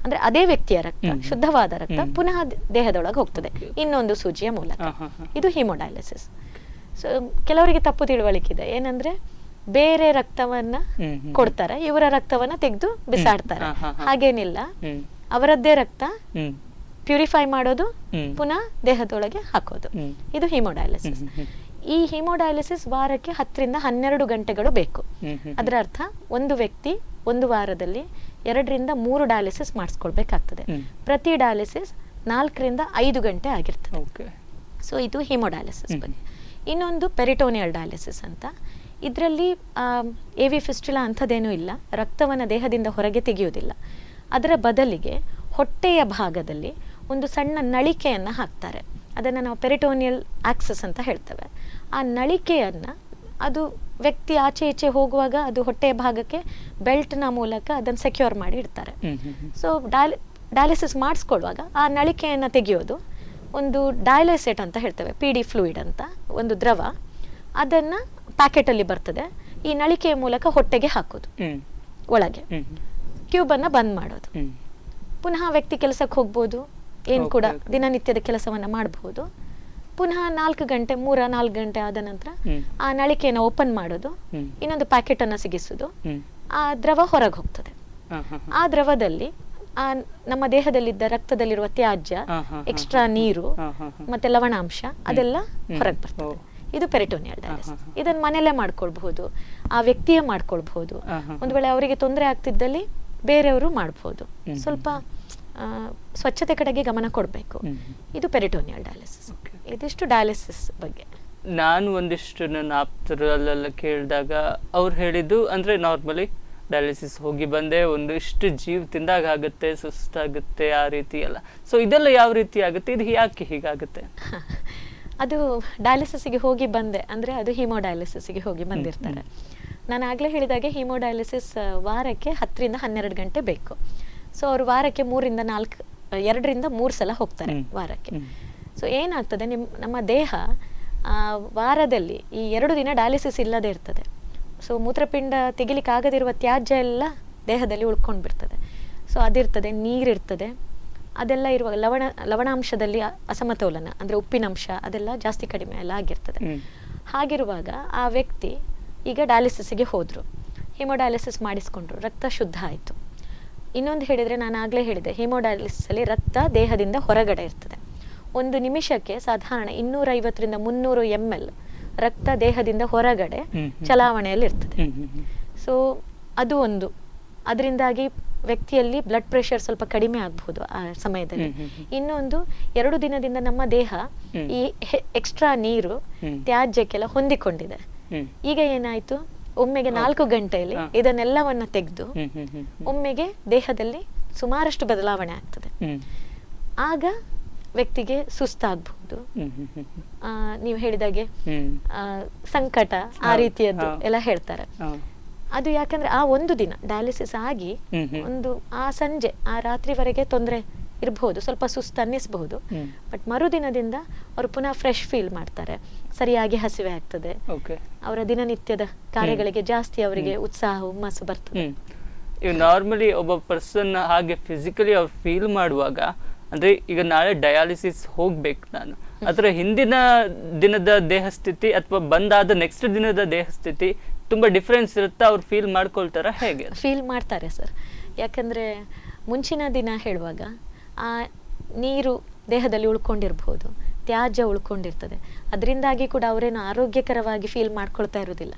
B: ಅಂದರೆ ಅದೇ ವ್ಯಕ್ತಿಯ ರಕ್ತ, ಶುದ್ಧವಾದ ರಕ್ತ ಪುನಃ ದೇಹದೊಳಗೆ ಹೋಗ್ತದೆ ಇನ್ನೊಂದು ಸೂಜಿಯ ಮೂಲಕ. ಇದು ಹಿಮೋಡಯಾಲಿಸಿಸ್. ಸೊ ಕೆಲವರಿಗೆ ತಪ್ಪು ತಿಳುವಳಿಕೆ ಇದೆ, ಏನಂದ್ರೆ ಬೇರೆ ರಕ್ತವನ್ನ ಕೊಡ್ತಾರೆ, ಇವರ ರಕ್ತವನ್ನ ತೆಗೆದು ಬಿಸಾಡ್ತಾರೆ. ಹಾಗೇನಿಲ್ಲ, ಅವರದ್ದೇ ರಕ್ತ ಪ್ಯೂರಿಫೈ ಮಾಡೋದು, ಪುನಃ ದೇಹದೊಳಗೆ ಹಾಕೋದು. ಇದು ಹಿಮೋಡಯಾಲಿಸಿಸ್. ಈ ಹಿಮೋಡಯಾಲಿಸಿಸ್ ವಾರಕ್ಕೆ 10 ರಿಂದ 12 ಗಂಟೆಗಳು ಬೇಕು. ಅದರ ಅರ್ಥ ಒಂದು ವ್ಯಕ್ತಿ ಒಂದು ವಾರದಲ್ಲಿ 2 ರಿಂದ 3 ಡಯಾಲಿಸಿಸ್ ಮಾಡಿಸ್ಕೊಳ್ಬೇಕಾಗ್ತದೆ. ಪ್ರತಿ ಡಯಾಲಿಸಿಸ್ 4 ರಿಂದ 5 ಗಂಟೆ ಆಗಿರ್ತದೆ. ಸೊ ಇದು ಹಿಮೋಡಯಾಲಿಸಿಸ್ ಬಗ್ಗೆ. ಇನ್ನೊಂದು ಪೆರಿಟೋನಿಯಲ್ ಡಯಾಲಿಸಿಸ್ ಅಂತ. ಇದರಲ್ಲಿ AV ಫಿಸ್ಟುಲಾ ಅಂಥದ್ದೇನೂ ಇಲ್ಲ, ರಕ್ತವನ್ನು ದೇಹದಿಂದ ಹೊರಗೆ ತೆಗೆಯುವುದಿಲ್ಲ. ಅದರ ಬದಲಿಗೆ ಹೊಟ್ಟೆಯ ಭಾಗದಲ್ಲಿ ಒಂದು ಸಣ್ಣ ನಳಿಕೆಯನ್ನು ಹಾಕ್ತಾರೆ. ಅದನ್ನು ನಾವು ಪೆರಿಟೋನಿಯಲ್ ಆಕ್ಸಸ್ ಅಂತ ಹೇಳ್ತೇವೆ. ಆ ನಳಿಕೆಯನ್ನು ಅದು ವ್ಯಕ್ತಿ ಆಚೆ ಈಚೆ ಹೋಗುವಾಗ ಅದು ಹೊಟ್ಟೆಯ ಭಾಗಕ್ಕೆ ಬೆಲ್ಟ್ನ ಮೂಲಕ ಅದನ್ನು ಸೆಕ್ಯೂರ್ ಮಾಡಿ ಇಡ್ತಾರೆ. ಸೊ ಡಯಾಲಿಸಿಸ್ ಮಾಡಿಸ್ಕೊಳ್ಳುವಾಗ ಆ ನಳಿಕೆಯನ್ನು ತೆಗೆಯೋದು, ಒಂದು ಡಯಾಲಿಸೇಟ್ ಅಂತ ಹೇಳ್ತೇವೆ, PD ಫ್ಲೂಯಿಡ್ ಅಂತ ಒಂದು ದ್ರವ, ಅದನ್ನು ಪ್ಯಾಕೆಟಲ್ಲಿ ಬರ್ತದೆ. ಈ ನಳಿಕೆಯ ಮೂಲಕ ಹೊಟ್ಟೆಗೆ ಹಾಕೋದು, ಒಳಗೆ ಟ್ಯೂಬನ್ನು ಬಂದ್ ಮಾಡೋದು. ಪುನಃ ವ್ಯಕ್ತಿ ಕೆಲಸಕ್ಕೆ ಹೋಗ್ಬೋದು, ಏನು ಕೂಡ ದಿನನಿತ್ಯದ ಕೆಲಸವನ್ನು ಮಾಡಬಹುದು. ಪುನಃ 4 ಗಂಟೆ 3-4 ಗಂಟೆ ಆದ ನಂತರ ಆ ನಳಿಕೆಯನ್ನು ಓಪನ್ ಮಾಡೋದು, ಇನ್ನೊಂದು ಪ್ಯಾಕೆಟ್ ಅನ್ನು ಸಿಗಿಸೋದು, ಆ ದ್ರವ ಹೊರಗೆ ಹೋಗ್ತದೆ. ಆ ದ್ರವದಲ್ಲಿ ನಮ್ಮ ದೇಹದಲ್ಲಿದ್ದ ರಕ್ತದಲ್ಲಿರುವ ತ್ಯಾಜ್ಯ, ಎಕ್ಸ್ಟ್ರಾ ನೀರು ಮತ್ತೆ ಲವಣಾಂಶ ಅದೆಲ್ಲ ಹೊರಗೆ ಬರ್ತದೆ. ಇದು ಪೆರಿಟೋನಿಯಲ್ ಡಯಾಲಿಸಿಸ್. ಇದನ್ನ ಮನೆಯಲ್ಲೇ ಮಾಡ್ಕೊಳ್ಬಹುದು, ಆ ವ್ಯಕ್ತಿಯೇ ಮಾಡ್ಕೊಳ್ಬಹುದು. ಒಂದು ವೇಳೆ ಅವರಿಗೆ ತೊಂದರೆ ಆಗ್ತಿದ್ದಲ್ಲಿ ಬೇರೆಯವರು ಮಾಡ್ಬೋದು. ಸ್ವಲ್ಪ ಸ್ವಚ್ಛತೆ ಕಡೆಗೆ ಗಮನ ಕೊಡಬೇಕು. ಇದು ಪೆರಿಟೋನಿಯಲ್ ಡಯಾಲಿಸಿಸ್. ಇದಿಷ್ಟು ಡಯಾಲಿಸಿಸ್ ಬಗ್ಗೆ.
A: ನಾನು ಒಂದಿಷ್ಟು ನನ್ನ ಆಪ್ತರಲ್ಲೆಲ್ಲ ಕೇಳಿದಾಗ ಅವ್ರು ಹೇಳಿದ್ದು ಅಂದ್ರೆ ನಾರ್ಮಲಿ ಡಯಾಲಿಸಿಸ್ ಹೋಗಿ ಬಂದೆ, ಒಂದಿಷ್ಟು ಜೀವ ತಿಂದಾಗ ಆಗುತ್ತೆ, ಸುಸ್ತಾಗುತ್ತೆ, ಆ ರೀತಿ ಎಲ್ಲ. ಸೊ ಇದೆಲ್ಲ ಯಾವ ರೀತಿ ಆಗುತ್ತೆ, ಇದು ಯಾಕೆ ಹೀಗಾಗುತ್ತೆ?
B: ಅದು ಡಯಾಲಿಸಿಸ್ಗೆ ಹೋಗಿ ಬಂದೆ ಅಂದ್ರೆ ಅದು ಹಿಮೋಡಯಾಲಿಸಿಸ್ಗೆ ಹೋಗಿ ಬಂದಿರ್ತಾರೆ. ನಾನು ಆಗ್ಲೇ ಹೇಳಿದಾಗೆ ಹಿಮೋಡಯಾಲಿಸಿಸ್ ವಾರಕ್ಕೆ 10 ರಿಂದ 12 ಗಂಟೆ ಬೇಕು. ಸೊ ಅವರು ವಾರಕ್ಕೆ 2 ರಿಂದ 3 ಸಲ ಹೋಗ್ತಾರೆ ವಾರಕ್ಕೆ. ಸೊ ಏನಾಗ್ತದೆ, ನಮ್ಮ ದೇಹ ವಾರದಲ್ಲಿ ಈ 2 ದಿನ ಡಯಾಲಿಸಿಸ್ ಇಲ್ಲದೆ ಇರ್ತದೆ. ಸೊ ಮೂತ್ರಪಿಂಡ ತೆಗಿಲಿಕ್ಕೆ ಆಗದಿರುವ ತ್ಯಾಜ್ಯ ಎಲ್ಲ ದೇಹದಲ್ಲಿ ಉಳ್ಕೊಂಡು ಬಿಡ್ತದೆ. ಸೊ ಅದಿರ್ತದೆ, ನೀರಿರ್ತದೆ, ಅದೆಲ್ಲ ಇರುವಾಗ ಲವಣಾಂಶದಲ್ಲಿ ಅಸಮತೋಲನ ಅಂದರೆ ಉಪ್ಪಿನಂಶ ಅದೆಲ್ಲ ಜಾಸ್ತಿ ಕಡಿಮೆ ಎಲ್ಲ ಆಗಿರ್ತದೆ. ಹಾಗಿರುವಾಗ ಆ ವ್ಯಕ್ತಿ ಈಗ ಡಯಾಲಿಸಿಸ್ಗೆ ಹೋದರು, ಹಿಮೋಡಯಾಲಿಸಿಸ್ ಮಾಡಿಸ್ಕೊಂಡ್ರು, ರಕ್ತ ಶುದ್ಧ ಆಯಿತು. ಇನ್ನೊಂದು ಹೇಳಿದರೆ, ನಾನು ಆಗಲೇ ಹೇಳಿದೆ, ಹಿಮೋಡಯಾಲಿಸಿಸಲ್ಲಿ ರಕ್ತ ದೇಹದಿಂದ ಹೊರಗಡೆ ಇರ್ತದೆ. 1 ನಿಮಿಷಕ್ಕೆ ಸಾಧಾರಣ 250 ರಿಂದ 300 ml ರಕ್ತ ದೇಹದಿಂದ ಹೊರಗಡೆ ಚಲಾವಣೆಯಲ್ಲಿ ಇರ್ತದೆ. ಸೊ ಅದು ಒಂದು, ಅದರಿಂದಾಗಿ ವ್ಯಕ್ತಿಯಲ್ಲಿ ಬ್ಲಡ್ ಪ್ರೆಷರ್ ಸ್ವಲ್ಪ ಕಡಿಮೆ ಆಗಬಹುದು ಆ ಸಮಯದಲ್ಲಿ. ಇನ್ನೊಂದು, 2 ದಿನದಿಂದ ನಮ್ಮ ದೇಹ ಈ ಎಕ್ಸ್ಟ್ರಾ ನೀರು ತ್ಯಾಜ್ಯಕ್ಕೆಲ್ಲ ಹೊಂದಿಕೊಂಡಿದೆ. ಈಗ ಏನಾಯ್ತು, ಒಮ್ಮೆಗೆ 4 ಗಂಟೆಯಲ್ಲಿ ಇದನ್ನೆಲ್ಲವನ್ನ ತೆಗೆದು ಒಮ್ಮೆಗೆ ದೇಹದಲ್ಲಿ ಸುಮಾರಷ್ಟು ಬದಲಾವಣೆ ಆಗ್ತದೆ. ಆಗ ವ್ಯಕ್ತಿಗೆ ಸುಸ್ತಾಗಬಹುದು, ನೀವು ಹೇಳಿದಾಗೆ ಸಂಕಟ, ಆ ರೀತಿಯದ್ದು ಎಲ್ಲ ಹೇಳ್ತಾರೆ. ಅದು ಯಾಕಂದ್ರೆ ಆ 1 ದಿನ ಡಯಾಲಿಸಿಸ್ ಆಗಿ ಆ ಸಂಜೆ ಆ ರಾತ್ರಿವರೆಗೆ ತೊಂದರೆ ಇರಬಹುದು, ಸ್ವಲ್ಪ ಸುಸ್ತು ಅನ್ನಿಸಬಹುದು. ಬಟ್ ಮರುದಿನದಿಂದ ಅವರು ಪುನಃ ಫ್ರೆಶ್ ಫೀಲ್ ಮಾಡ್ತಾರೆ, ಸರಿಯಾಗಿ ಹಸಿವೆ ಆಗ್ತದೆ, ಅವರ ದಿನನಿತ್ಯದ ಕಾರ್ಯಗಳಿಗೆ ಜಾಸ್ತಿ ಅವರಿಗೆ ಉತ್ಸಾಹ ಹುಮ್ಮಸ್ಸು ಬರ್ತದೆ.
A: ನಾರ್ಮಲಿ ಒಬ್ಬ ಪರ್ಸನ್ ಹಾಗೆ ಫಿಸಿಕಲಿ ಅವ್ರು ಫೀಲ್ ಮಾಡುವಾಗ, ಅಂದ್ರೆ ಈಗ ನಾಳೆ ಡಯಾಲಿಸಿಸ್ ಹೋಗ್ಬೇಕು ನಾನು, ಅದರ ಹಿಂದಿನ ದಿನದ ದೇಹ ಸ್ಥಿತಿ ಅಥವಾ ಬಂದಾದ ನೆಕ್ಸ್ಟ್ ದಿನದ ದೇಹ ಸ್ಥಿತಿ ತುಂಬಾ ಡಿಫ್ರೆನ್ಸ್ ಇರುತ್ತೆ. ಅವ್ರು ಫೀಲ್ ಮಾಡ್ಕೊಳ್ತಾರ, ಹೇಗೆ
B: ಫೀಲ್ ಮಾಡ್ತಾರೆ ಸರ್? ಯಾಕಂದ್ರೆ ಮುಂಚಿನ ದಿನ ಹೇಳುವಾಗ ಆ ನೀರು ದೇಹದಲ್ಲಿ ಉಳ್ಕೊಂಡಿರ್ಬೋದು, ತ್ಯಾಜ್ಯ ಉಳ್ಕೊಂಡಿರ್ತದೆ, ಅದರಿಂದಾಗಿ ಕೂಡ ಅವರೇನು ಆರೋಗ್ಯಕರವಾಗಿ ಫೀಲ್ ಮಾಡ್ಕೊಳ್ತಾ ಇರೋದಿಲ್ಲ.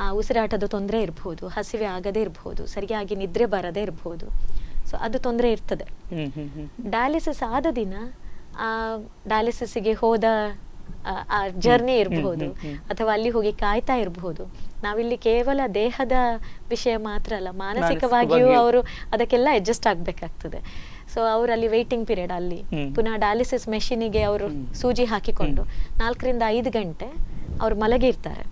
B: ಆ ಉಸಿರಾಟದ ತೊಂದರೆ ಇರ್ಬೋದು, ಹಸಿವೆ ಆಗದೆ ಇರ್ಬೋದು, ಸರಿಯಾಗಿ ನಿದ್ರೆ ಬರದೇ ಇರ್ಬೋದು. ಸೊ ಅದು ತೊಂದರೆ ಇರ್ತದೆ. ಡಯಾಲಿಸಿಸ್ ಆದ ದಿನ ಆ ಡಯಾಲಿಸಿಸ್ಗೆ ಹೋದ ಆ ಜರ್ನಿ ಇರಬಹುದು, ಅಥವಾ ಅಲ್ಲಿ ಹೋಗಿ ಕಾಯ್ತಾ ಇರಬಹುದು. ನಾವಿಲ್ಲಿ ಕೇವಲ ದೇಹದ ವಿಷಯ ಮಾತ್ರ ಅಲ್ಲ, ಮಾನಸಿಕವಾಗಿಯೂ ಅವರು ಅದಕ್ಕೆಲ್ಲ ಅಡ್ಜಸ್ಟ್ ಆಗ್ಬೇಕಾಗ್ತದೆ. ಸೊ ಅವರು ಅಲ್ಲಿ ವೇಟಿಂಗ್ ಪೀರಿಯಡ್, ಅಲ್ಲಿ ಪುನಃ ಡಯಾಲಿಸಿಸ್ ಮೆಷಿನಿಗೆ ಅವರು ಸೂಜಿ ಹಾಕಿಕೊಂಡು 4 ರಿಂದ 5 ಗಂಟೆ ಅವ್ರು ಮಲಗಿರ್ತಾರೆ.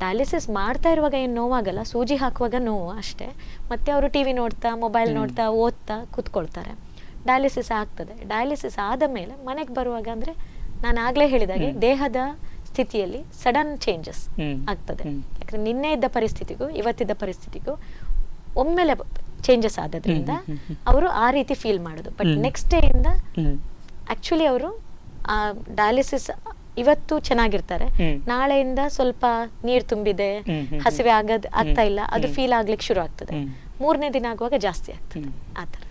B: ಡಯಾಲಿಸಿಸ್ ಮಾಡ್ತಾ ಇರುವಾಗ ಏನು ನೋವಾಗಲ್ಲ, ಸೂಜಿ ಹಾಕುವಾಗ ನೋವು ಅಷ್ಟೇ. ಮತ್ತೆ ಅವರು ಟಿವಿ ನೋಡ್ತಾ, ಮೊಬೈಲ್ ನೋಡ್ತಾ, ಓದ್ತಾ ಕೂತ್ಕೊಳ್ತಾರೆ. ಡಯಾಲಿಸಿಸ್ ಆಗ್ತದೆ. ಡಯಾಲಿಸಿಸ್ ಆದ ಮೇಲೆ ಮನೆಗೆ ಬರುವಾಗ ಅಂದ್ರೆ ನಾನು ಆಗ್ಲೇ ಹೇಳಿದಾಗೆ ದೇಹದ ಸ್ಥಿತಿಯಲ್ಲಿ ಸಡನ್ ಚೇಂಜಸ್ ಆಗ್ತದೆ. ಯಾಕಂದ್ರೆ ನಿನ್ನೆ ಇದ್ದ ಪರಿಸ್ಥಿತಿಗೂ ಇವತ್ತಿದ್ದ ಪರಿಸ್ಥಿತಿಗೂ ಒಮ್ಮೆಲೆ ಚೇಂಜಸ್ ಆದ್ರಿಂದ ಅವರು ಆ ರೀತಿ ಫೀಲ್ ಮಾಡೋದು. ಬಟ್ ನೆಕ್ಸ್ಟ್ ಡೇ ಇಂದ ಆಕ್ಚುಲಿ ಅವರು ಆ ಡಯಾಲಿಸಿಸ್ ಇವತ್ತು ಚೆನ್ನಾಗಿರ್ತಾರೆ, ನಾಳೆಯಿಂದ ಸ್ವಲ್ಪ ನೀರು ತುಂಬಿದೆ, ಹಸಿವೆ ಆಗ್ತಾ ಇಲ್ಲ, ಅದು ಫೀಲ್ ಆಗ್ಲಿಕ್ಕೆ ಶುರು ಆಗ್ತದೆ. 3ನೇ ದಿನ ಆಗುವಾಗ ಜಾಸ್ತಿ ಆಗ್ತದೆ. ಆತರ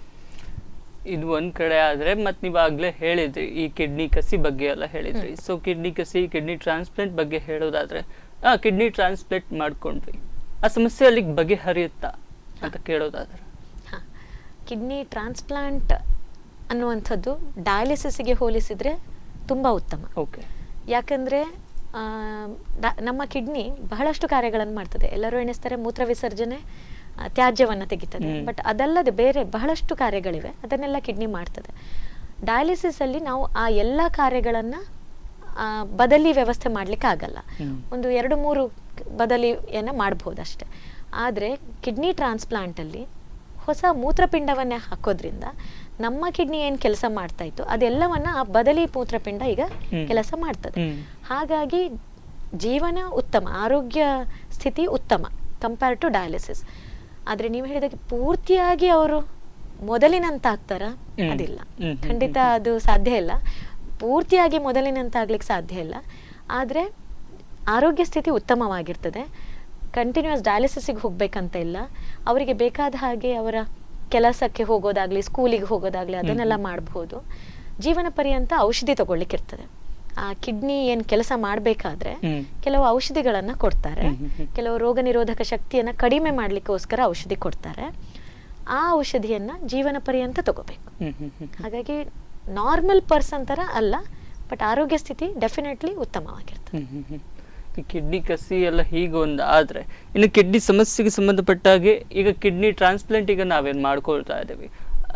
A: ಇದು ಒಂದ್ ಕಡೆ ಆದ್ರೆ, ಮತ್ ನೀವ್ ಆಗ್ಲೇ ಹೇಳಿದ್ರಿ ಈ ಕಿಡ್ನಿ ಕಸಿ ಬಗ್ಗೆ ಎಲ್ಲ ಹೇಳಿದ್ರಿ. ಸೊ ಕಿಡ್ನಿ ಕಸಿ, ಕಿಡ್ನಿ ಟ್ರಾನ್ಸ್ಪ್ಲಾಂಟ್ ಬಗ್ಗೆ ಹೇಳೋದಾದ್ರೆ, ಕಿಡ್ನಿ ಟ್ರಾನ್ಸ್ಪ್ಲಾಂಟ್ ಮಾಡ್ಕೊಂಡ್ವಿ, ಆ ಸಮಸ್ಯೆ ಅಲ್ಲಿಗೆ ಬಗೆಹರಿಯುತ್ತಾ? ಅಂತ ಕೇಳೋದಾದ್ರೆ?
B: ಹಾಂ, ಕಿಡ್ನಿ ಟ್ರಾನ್ಸ್ಪ್ಲಾಂಟ್ ಅನ್ನುವಂಥದ್ದು ಡಯಾಲಿಸಿಸ್ಗೆ ಹೋಲಿಸಿದರೆ ತುಂಬ ಉತ್ತಮ.
A: ಓಕೆ.
B: ಯಾಕಂದರೆ ನಮ್ಮ ಕಿಡ್ನಿ ಬಹಳಷ್ಟು ಕಾರ್ಯಗಳನ್ನು ಮಾಡ್ತದೆ. ಎಲ್ಲರೂ ಎಣಿಸ್ತಾರೆ ಮೂತ್ರ ವಿಸರ್ಜನೆ, ತ್ಯಾಜ್ಯವನ್ನು ತೆಗಿತದೆ, ಬಟ್ ಅದಲ್ಲದೆ ಬೇರೆ ಬಹಳಷ್ಟು ಕಾರ್ಯಗಳಿವೆ, ಅದನ್ನೆಲ್ಲ ಕಿಡ್ನಿ ಮಾಡ್ತದೆ. ಡಯಾಲಿಸಿಸಲ್ಲಿ ನಾವು ಆ ಎಲ್ಲ ಕಾರ್ಯಗಳನ್ನು ಬದಲಿ ವ್ಯವಸ್ಥೆ ಮಾಡಲಿಕ್ಕೆ ಆಗಲ್ಲ. ಒಂದು 2-3 ಬದಲಿಯನ್ನು ಮಾಡ್ಬೋದು ಅಷ್ಟೆ. ಆದರೆ ಕಿಡ್ನಿ ಟ್ರಾನ್ಸ್ಪ್ಲಾಂಟಲ್ಲಿ ಹೊಸ ಮೂತ್ರಪಿಂಡವನ್ನೇ ಹಾಕೋದ್ರಿಂದ ನಮ್ಮ ಕಿಡ್ನಿ ಏನು ಕೆಲಸ ಮಾಡ್ತಾ ಇತ್ತು ಅದೆಲ್ಲವನ್ನ ಆ ಬದಲಿ ಮೂತ್ರಪಿಂಡ ಈಗ ಕೆಲಸ ಮಾಡ್ತದೆ. ಹಾಗಾಗಿ ಜೀವನ ಉತ್ತಮ, ಆರೋಗ್ಯ ಸ್ಥಿತಿ ಉತ್ತಮ ಕಂಪೇರ್ ಟು ಡಯಾಲಿಸಿಸ್. ಆದರೆ ನೀವು ಹೇಳಿದಾಗೆ ಪೂರ್ತಿಯಾಗಿ ಅವರು ಮೊದಲಿನಂತ ಆಗ್ತಾರ? ಅದಿಲ್ಲ, ಖಂಡಿತ ಅದು ಸಾಧ್ಯ ಇಲ್ಲ. ಪೂರ್ತಿಯಾಗಿ ಮೊದಲಿನಂತ ಆಗ್ಲಿಕ್ಕೆ ಸಾಧ್ಯ ಇಲ್ಲ. ಆದರೆ ಆರೋಗ್ಯ ಸ್ಥಿತಿ ಉತ್ತಮವಾಗಿರ್ತದೆ. ಕಂಟಿನ್ಯೂಸ್ ಡಯಾಲಿಸಿಸ್ಗೆ ಹೋಗ್ಬೇಕಂತ ಇಲ್ಲ. ಅವರಿಗೆ ಬೇಕಾದ ಹಾಗೆ ಅವರ ಕೆಲಸಕ್ಕೆ ಹೋಗೋದಾಗ್ಲಿ, ಸ್ಕೂಲಿಗೆ ಹೋಗೋದಾಗ್ಲಿ ಅದನ್ನೆಲ್ಲ ಮಾಡಬಹುದು. ಜೀವನ ಪರ್ಯಂತ ಔಷಧಿ ತಗೊಳ್ಳಿಕ್ಕಿರ್ತದೆ. ಆ ಕಿಡ್ನಿ ಏನು ಕೆಲಸ ಮಾಡಬೇಕಾದ್ರೆ ಕೆಲವು ಔಷಧಿಗಳನ್ನ ಕೊಡ್ತಾರೆ. ಕೆಲವು ರೋಗ ನಿರೋಧಕ ಶಕ್ತಿಯನ್ನ ಕಡಿಮೆ ಮಾಡ್ಲಿಕ್ಕೋಸ್ಕರ ಔಷಧಿ ಕೊಡ್ತಾರೆ. ಆ ಔಷಧಿಯನ್ನ ಜೀವನ ಪರ್ಯಂತ ತಗೋಬೇಕು. ಹಾಗಾಗಿ ನಾರ್ಮಲ್ ಪರ್ಸನ್ ತರ ಅಲ್ಲ, ಬಟ್ ಆರೋಗ್ಯ ಸ್ಥಿತಿ ಡೆಫಿನೆಟ್ಲಿ ಉತ್ತಮವಾಗಿರ್ತದೆ.
A: ಈ ಕಿಡ್ನಿ ಕಸಿ ಎಲ್ಲ ಹೀಗೆ ಒಂದು ಆದ್ರೆ, ಇನ್ನು ಕಿಡ್ನಿ ಸಮಸ್ಯೆಗೆ ಸಂಬಂಧಪಟ್ಟಾಗೆ ಈಗ ಕಿಡ್ನಿ ಟ್ರಾನ್ಸ್ಪ್ಲಾಂಟ್ ಈಗ ನಾವೇನು ಮಾಡ್ಕೊಳ್ತಾ ಇದ್ದೀವಿ,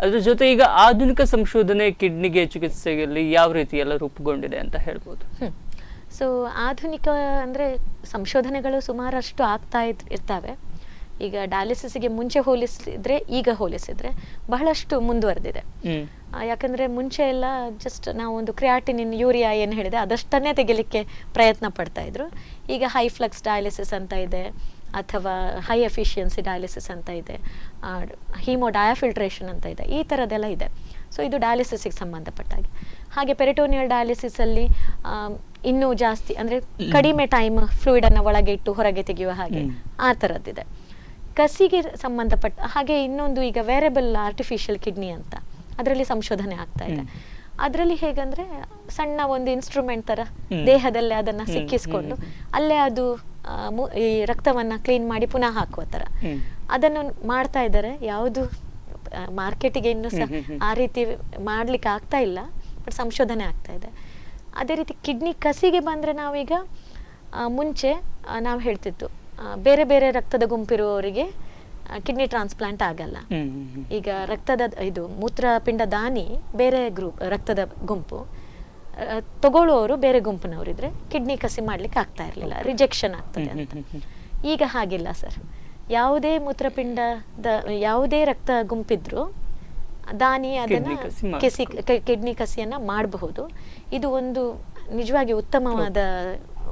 A: ಅದ್ರ ಜೊತೆ ಈಗ ಆಧುನಿಕ ಸಂಶೋಧನೆ ಕಿಡ್ನಿಗೆ ಚಿಕಿತ್ಸೆಯಲ್ಲಿ ಯಾವ ರೀತಿ ಎಲ್ಲ ರೂಪುಗೊಂಡಿದೆ ಅಂತ ಹೇಳ್ಬೋದು?
B: ಸೊ ಆಧುನಿಕ ಅಂದರೆ ಸಂಶೋಧನೆಗಳು ಸುಮಾರಷ್ಟು ಆಗ್ತಾ ಇರ್ತವೆ. ಈಗ ಡಯಾಲಿಸಿಸ್ಗೆ ಮುಂಚೆ ಹೋಲಿಸಿದ್ರೆ ಈಗ ಹೋಲಿಸಿದ್ರೆ ಬಹಳಷ್ಟು ಮುಂದುವರೆದಿದೆ. ಯಾಕಂದ್ರೆ ಮುಂಚೆ ಎಲ್ಲ ಜಸ್ಟ್ ನಾವು ಒಂದು ಕ್ರಿಯಾಟಿನಿನ್, ಯೂರಿಯಾ ಏನು ಹೇಳಿದೆ ಅದಷ್ಟನ್ನೇ ತೆಗಿಲಿಕ್ಕೆ ಪ್ರಯತ್ನ ಪಡ್ತಾ ಇದ್ರು. ಈಗ ಹೈ ಫ್ಲಕ್ಸ್ ಡಯಾಲಿಸಿಸ್ ಅಂತ ಇದೆ, ಅಥವಾ ಹೈ ಎಫಿಷಿಯನ್ಸಿ ಡಯಾಲಿಸಿಸ್ ಅಂತ ಇದೆ, ಹೀಮೋ ಡಯಾಫಿಲ್ಟ್ರೇಷನ್ ಅಂತ ಇದೆ, ಈ ಥರದ್ದೆಲ್ಲ ಇದೆ. ಸೊ ಇದು ಡಯಾಲಿಸಿಸ್ಗೆ ಸಂಬಂಧಪಟ್ಟಾಗೆ. ಹಾಗೆ ಪೆರಿಟೋನಿಯಲ್ ಡಯಾಲಿಸಿಸಲ್ಲಿ ಇನ್ನೂ ಜಾಸ್ತಿ ಅಂದರೆ ಕಡಿಮೆ ಟೈಮ್ ಫ್ಲೂಯಿಡನ್ನು ಒಳಗೆ ಇಟ್ಟು ಹೊರಗೆ ತೆಗೆಯುವ ಹಾಗೆ ಆ ಥರದ್ದಿದೆ. ಕಸಿಗೆ ಸಂಬಂಧಪಟ್ಟ ಹಾಗೆ ಇನ್ನೊಂದು ಈಗ ವೇರಿಯಬಲ್ ಆರ್ಟಿಫಿಷಿಯಲ್ ಕಿಡ್ನಿ ಅಂತ ಅದರಲ್ಲಿ ಸಂಶೋಧನೆ ಆಗ್ತಾ ಇದೆ. ಅದರಲ್ಲಿ ಹೇಗಂದ್ರೆ ಸಣ್ಣ ಒಂದು ಇನ್ಸ್ಟ್ರೂಮೆಂಟ್ ತರ ದೇಹದಲ್ಲೇ ಅದನ್ನ ಸಿಕ್ಕಿಸ್ಕೊಂಡು ಅಲ್ಲೇ ಅದು ಈ ರಕ್ತವನ್ನ ಕ್ಲೀನ್ ಮಾಡಿ ಪುನಃ ಹಾಕುವ ತರ ಅದನ್ನು ಮಾಡ್ತಾ ಇದ್ದಾರೆ. ಯಾವುದು ಮಾರ್ಕೆಟಿಗೆ ಇನ್ನೂ ಸಹ ಆ ರೀತಿ ಮಾಡ್ಲಿಕ್ಕೆ ಆಗ್ತಾ ಇಲ್ಲ, ಬಟ್ ಸಂಶೋಧನೆ ಆಗ್ತಾ ಇದೆ. ಅದೇ ರೀತಿ ಕಿಡ್ನಿ ಕಸಿಗೆ ಬಂದ್ರೆ ನಾವೀಗ ಮುಂಚೆ ನಾವು ಹೇಳ್ತಿತ್ತು ಬೇರೆ ಬೇರೆ ರಕ್ತದ ಗುಂಪಿರುವವರಿಗೆ ಕಿಡ್ನಿ ಟ್ರಾನ್ಸ್ಪ್ಲಾಂಟ್ ಆಗಲ್ಲ. ಈಗ ರಕ್ತದ ಇದು ಮೂತ್ರಪಿಂಡ ದಾನಿ ಬೇರೆ ಗ್ರೂಪ್ ರಕ್ತದ ಗುಂಪು, ತಗೊಳ್ಳುವವರು ಬೇರೆ ಗುಂಪಿನವರಿದ್ರೆ ಕಿಡ್ನಿ ಕಸಿ ಮಾಡ್ಲಿಕ್ಕೆ ಆಗ್ತಾ ಇರಲಿಲ್ಲ, ರಿಜೆಕ್ಷನ್ ಆಗ್ತದೆ ಅಂತ. ಈಗ ಹಾಗಿಲ್ಲ ಸರ್. ಯಾವುದೇ ಮೂತ್ರಪಿಂಡದ ಯಾವುದೇ ರಕ್ತ ಗುಂಪಿದ್ರು ದಾನಿ ಅದನ್ನ ಕಿಡ್ನಿ ಕಸಿಯನ್ನ ಮಾಡಬಹುದು. ಇದು ಒಂದು ನಿಜವಾಗಿ ಉತ್ತಮವಾದ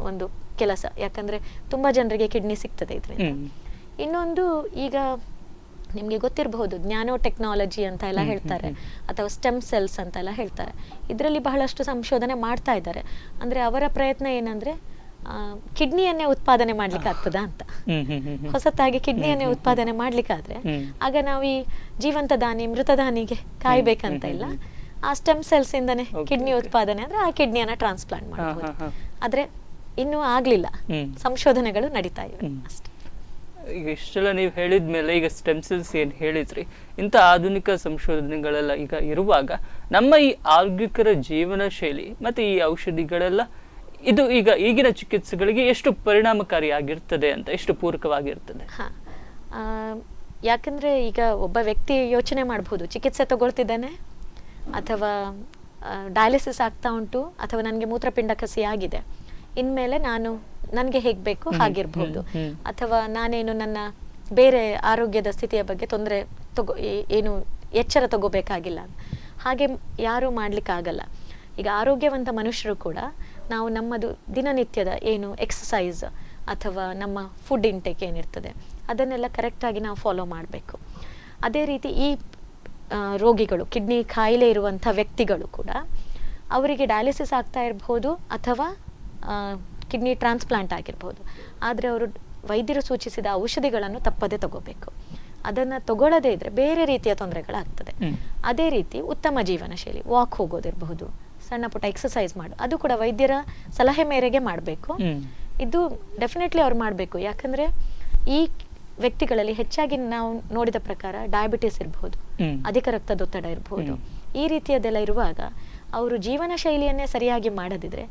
B: ಒಂದು ಕೆಲಸ, ಯಾಕಂದ್ರೆ ತುಂಬಾ ಜನರಿಗೆ ಕಿಡ್ನಿ ಸಿಗ್ತದೆ ಇದರಿಂದ. ಇನ್ನೊಂದು ಈಗ ನಿಮ್ಗೆ ಗೊತ್ತಿರಬಹುದು ನ್ಯಾನೋ ಟೆಕ್ನಾಲಜಿ ಅಂತ ಎಲ್ಲ ಹೇಳ್ತಾರೆ, ಅಥವಾ ಸ್ಟೆಮ್ ಸೆಲ್ಸ್ ಅಂತ ಎಲ್ಲ ಹೇಳ್ತಾರೆ. ಇದರಲ್ಲಿ ಬಹಳಷ್ಟು ಸಂಶೋಧನೆ ಮಾಡ್ತಾ ಇದ್ದಾರೆ. ಅಂದ್ರೆ ಅವರ ಪ್ರಯತ್ನ ಏನಂದ್ರೆ ಕಿಡ್ನಿಯನ್ನೇ ಉತ್ಪಾದನೆ ಮಾಡ್ಲಿಕ್ಕೆ ಆಗ್ತದ ಅಂತ, ಹೊಸತಾಗಿ ಕಿಡ್ನಿಯನ್ನೇ ಉತ್ಪಾದನೆ ಮಾಡ್ಲಿಕ್ಕಾದ್ರೆ ಆಗ ನಾವು ಈ ಜೀವಂತ ದಾನಿ ಮೃತದಾನಿಗೆ ಕಾಯ್ಬೇಕಂತ ಇಲ್ಲ. ಆ ಸ್ಟೆಮ್ ಸೆಲ್ಸ್ ಇಂದನೇ ಕಿಡ್ನಿ ಉತ್ಪಾದನೆ ಅಂದ್ರೆ ಆ ಕಿಡ್ನಿಯನ್ನ ಟ್ರಾನ್ಸ್ಪ್ಲಾಂಟ್ ಮಾಡಬಹುದು. ಆದ್ರೆ ಇನ್ನೂ ಆಗ್ಲಿಲ್ಲ, ಸಂಶೋಧನೆಗಳು ನಡೀತಾ ಇವೆ ಅಷ್ಟೇ.
A: ಈಗ ಇಷ್ಟೆಲ್ಲ ನೀವು ಹೇಳಿದ್ಮೇಲೆ ಈಗ ಸ್ಟೆಮ್ ಸೆಲ್ಸ್ ಏನ್ ಹೇಳಿದ್ರಿ, ಇಂಥ ಆಧುನಿಕ ಸಂಶೋಧನೆಗಳೆಲ್ಲ ಈಗ ಇರುವಾಗ ನಮ್ಮ ಈ ಆರೋಗ್ಯಕರ ಜೀವನ ಶೈಲಿ ಮತ್ತೆ ಈ ಔಷಧಿಗಳೆಲ್ಲ ಇದು ಈಗ ಈಗಿನ ಚಿಕಿತ್ಸೆಗಳಿಗೆ ಎಷ್ಟು ಪರಿಣಾಮಕಾರಿಯಾಗಿರ್ತದೆ ಅಂತ, ಎಷ್ಟು ಪೂರಕವಾಗಿರ್ತದೆ?
B: ಯಾಕಂದ್ರೆ ಈಗ ಒಬ್ಬ ವ್ಯಕ್ತಿ ಯೋಚನೆ ಮಾಡಬಹುದು, ಚಿಕಿತ್ಸೆ ತಗೊಳ್ತಿದ್ದಾನೆ ಅಥವಾ ಡಯಾಲಿಸಿಸ್ ಆಗ್ತಾ ಉಂಟು ಅಥವಾ ನನಗೆ ಮೂತ್ರಪಿಂಡ ಕಸಿ ಆಗಿದೆ, ಇನ್ಮೇಲೆ ನನಗೆ ಹೇಗೆ ಬೇಕು ಹಾಗಿರ್ಬಹುದು, ಅಥವಾ ನಾನೇನು ನನ್ನ ಬೇರೆ ಆರೋಗ್ಯದ ಸ್ಥಿತಿಯ ಬಗ್ಗೆ ತೊಂದರೆ ಏನು ಎಚ್ಚರ ತಗೋಬೇಕಾಗಿಲ್ಲ, ಹಾಗೆ ಯಾರೂ ಮಾಡ್ಲಿಕ್ಕಾಗಲ್ಲ. ಈಗ ಆರೋಗ್ಯವಂತ ಮನುಷ್ಯರು ಕೂಡ ನಾವು ನಮ್ಮದು ದಿನನಿತ್ಯದ ಏನು ಎಕ್ಸಸೈಸ್ ಅಥವಾ ನಮ್ಮ ಫುಡ್ ಇಂಟೇಕ್ ಏನಿರ್ತದೆ ಅದನ್ನೆಲ್ಲ ಕರೆಕ್ಟಾಗಿ ನಾವು ಫಾಲೋ ಮಾಡಬೇಕು. ಅದೇ ರೀತಿ ಈ ರೋಗಿಗಳು, ಕಿಡ್ನಿ ಕಾಯಿಲೆ ಇರುವಂಥ ವ್ಯಕ್ತಿಗಳು ಕೂಡ ಅವರಿಗೆ ಡಯಾಲಿಸಿಸ್ ಆಗ್ತಾ ಇರಬಹುದು ಅಥವಾ ಕಿಡ್ನಿ ಟ್ರಾನ್ಸ್ಪ್ಲಾಂಟ್ ಆಗಿರ್ಬೋದು, ಆದರೆ ಅವರು ವೈದ್ಯರು ಸೂಚಿಸಿದ ಔಷಧಿಗಳನ್ನು ತಪ್ಪದೆ ತಗೋಬೇಕು. ಅದನ್ನು ತಗೊಳ್ಳದೇ ಇದ್ರೆ ಬೇರೆ ರೀತಿಯ ತೊಂದರೆಗಳಾಗ್ತದೆ. ಅದೇ ರೀತಿ ಉತ್ತಮ ಜೀವನ ಶೈಲಿ, ವಾಕ್ ಹೋಗೋದಿರಬಹುದು, ಸಣ್ಣ ಪುಟ್ಟ ಎಕ್ಸಸೈಸ್ ಮಾಡು, ಅದು ಕೂಡ ವೈದ್ಯರ ಸಲಹೆ ಮೇರೆಗೆ ಮಾಡಬೇಕು. ಇದು ಡೆಫಿನೆಟ್ಲಿ ಅವ್ರು ಮಾಡಬೇಕು. ಯಾಕಂದ್ರೆ ಈ ವ್ಯಕ್ತಿಗಳಲ್ಲಿ ಹೆಚ್ಚಾಗಿ ನಾವು ನೋಡಿದ ಪ್ರಕಾರ ಡಯಾಬಿಟಿಸ್ ಇರಬಹುದು, ಅಧಿಕ ರಕ್ತದೊತ್ತಡ ಇರಬಹುದು. ಈ ರೀತಿಯದೆಲ್ಲ ಇರುವಾಗ ಅವರು ಜೀವನ ಶೈಲಿಯನ್ನೇ ಸರಿಯಾಗಿ ಮಾಡದಿದ್ರೆ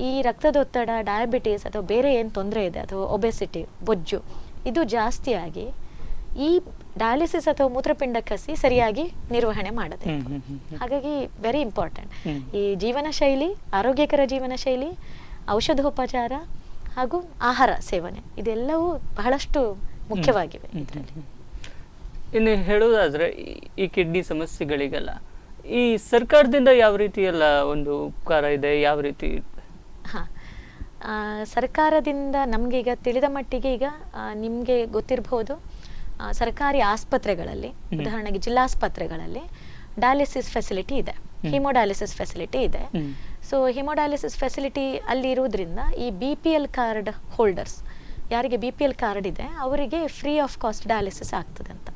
B: ಈ ರಕ್ತದೊತ್ತಡ, ಡಯಾಬಿಟಿಸ್ ಅಥವಾ ಬೇರೆ ಏನು ತೊಂದರೆ ಇದೆ ಅಥವಾ ಒಬೆಸಿಟಿ, ಬೊಜ್ಜು ಇದು ಜಾಸ್ತಿಯಾಗಿ ಈ ಡಯಾಲಿಸಿಸ್ ಅಥವಾ ಮೂತ್ರಪಿಂಡ ಕಸಿ ಸರಿಯಾಗಿ ನಿರ್ವಹಣೆ ಮಾಡದೆ. ಹಾಗಾಗಿ ವೆರಿ ಇಂಪಾರ್ಟೆಂಟ್ ಈ ಜೀವನ ಶೈಲಿ, ಆರೋಗ್ಯಕರ ಜೀವನ ಶೈಲಿ, ಔಷಧೋಪಚಾರ ಹಾಗೂ ಆಹಾರ ಸೇವನೆ ಇದೆಲ್ಲವೂ ಬಹಳಷ್ಟು ಮುಖ್ಯವಾಗಿವೆ ಇದರಲ್ಲಿ.
A: ಇನ್ನು ಹೇಳೋದಾದ್ರೆ ಈ ಕಿಡ್ನಿ ಸಮಸ್ಯೆಗಳಿಗೆಲ್ಲ ಈ ಸರ್ಕಾರದಿಂದ ಯಾವ ರೀತಿ ಎಲ್ಲ ಒಂದು ಉಪಕಾರ ಇದೆ, ಯಾವ ರೀತಿ?
B: ಸರ್ಕಾರದಿಂದ ನಮ್ಗೆ ಈಗ ತಿಳಿದ ಮಟ್ಟಿಗೆ ಈಗ ನಿಮ್ಗೆ ಗೊತ್ತಿರಬಹುದು, ಸರ್ಕಾರಿ ಆಸ್ಪತ್ರೆಗಳಲ್ಲಿ ಉದಾಹರಣೆಗೆ ಜಿಲ್ಲಾಸ್ಪತ್ರೆಗಳಲ್ಲಿ ಡಯಾಲಿಸಿಸ್ ಫೆಸಿಲಿಟಿ ಇದೆ, ಹಿಮೋಡಯಾಲಿಸಿಸ್ ಫೆಸಿಲಿಟಿ ಇದೆ. ಸೊ ಹಿಮೋಡಯಾಲಿಸಿಸ್ ಫೆಸಿಲಿಟಿ ಅಲ್ಲಿ ಇರುವುದರಿಂದ ಈ BPL ಕಾರ್ಡ್ ಹೋಲ್ಡರ್ಸ್, ಯಾರಿಗೆ BPL ಕಾರ್ಡ್ ಇದೆ ಅವರಿಗೆ ಫ್ರೀ ಆಫ್ ಕಾಸ್ಟ್ ಡಯಾಲಿಸಿಸ್ ಆಗ್ತದೆ ಅಂತ.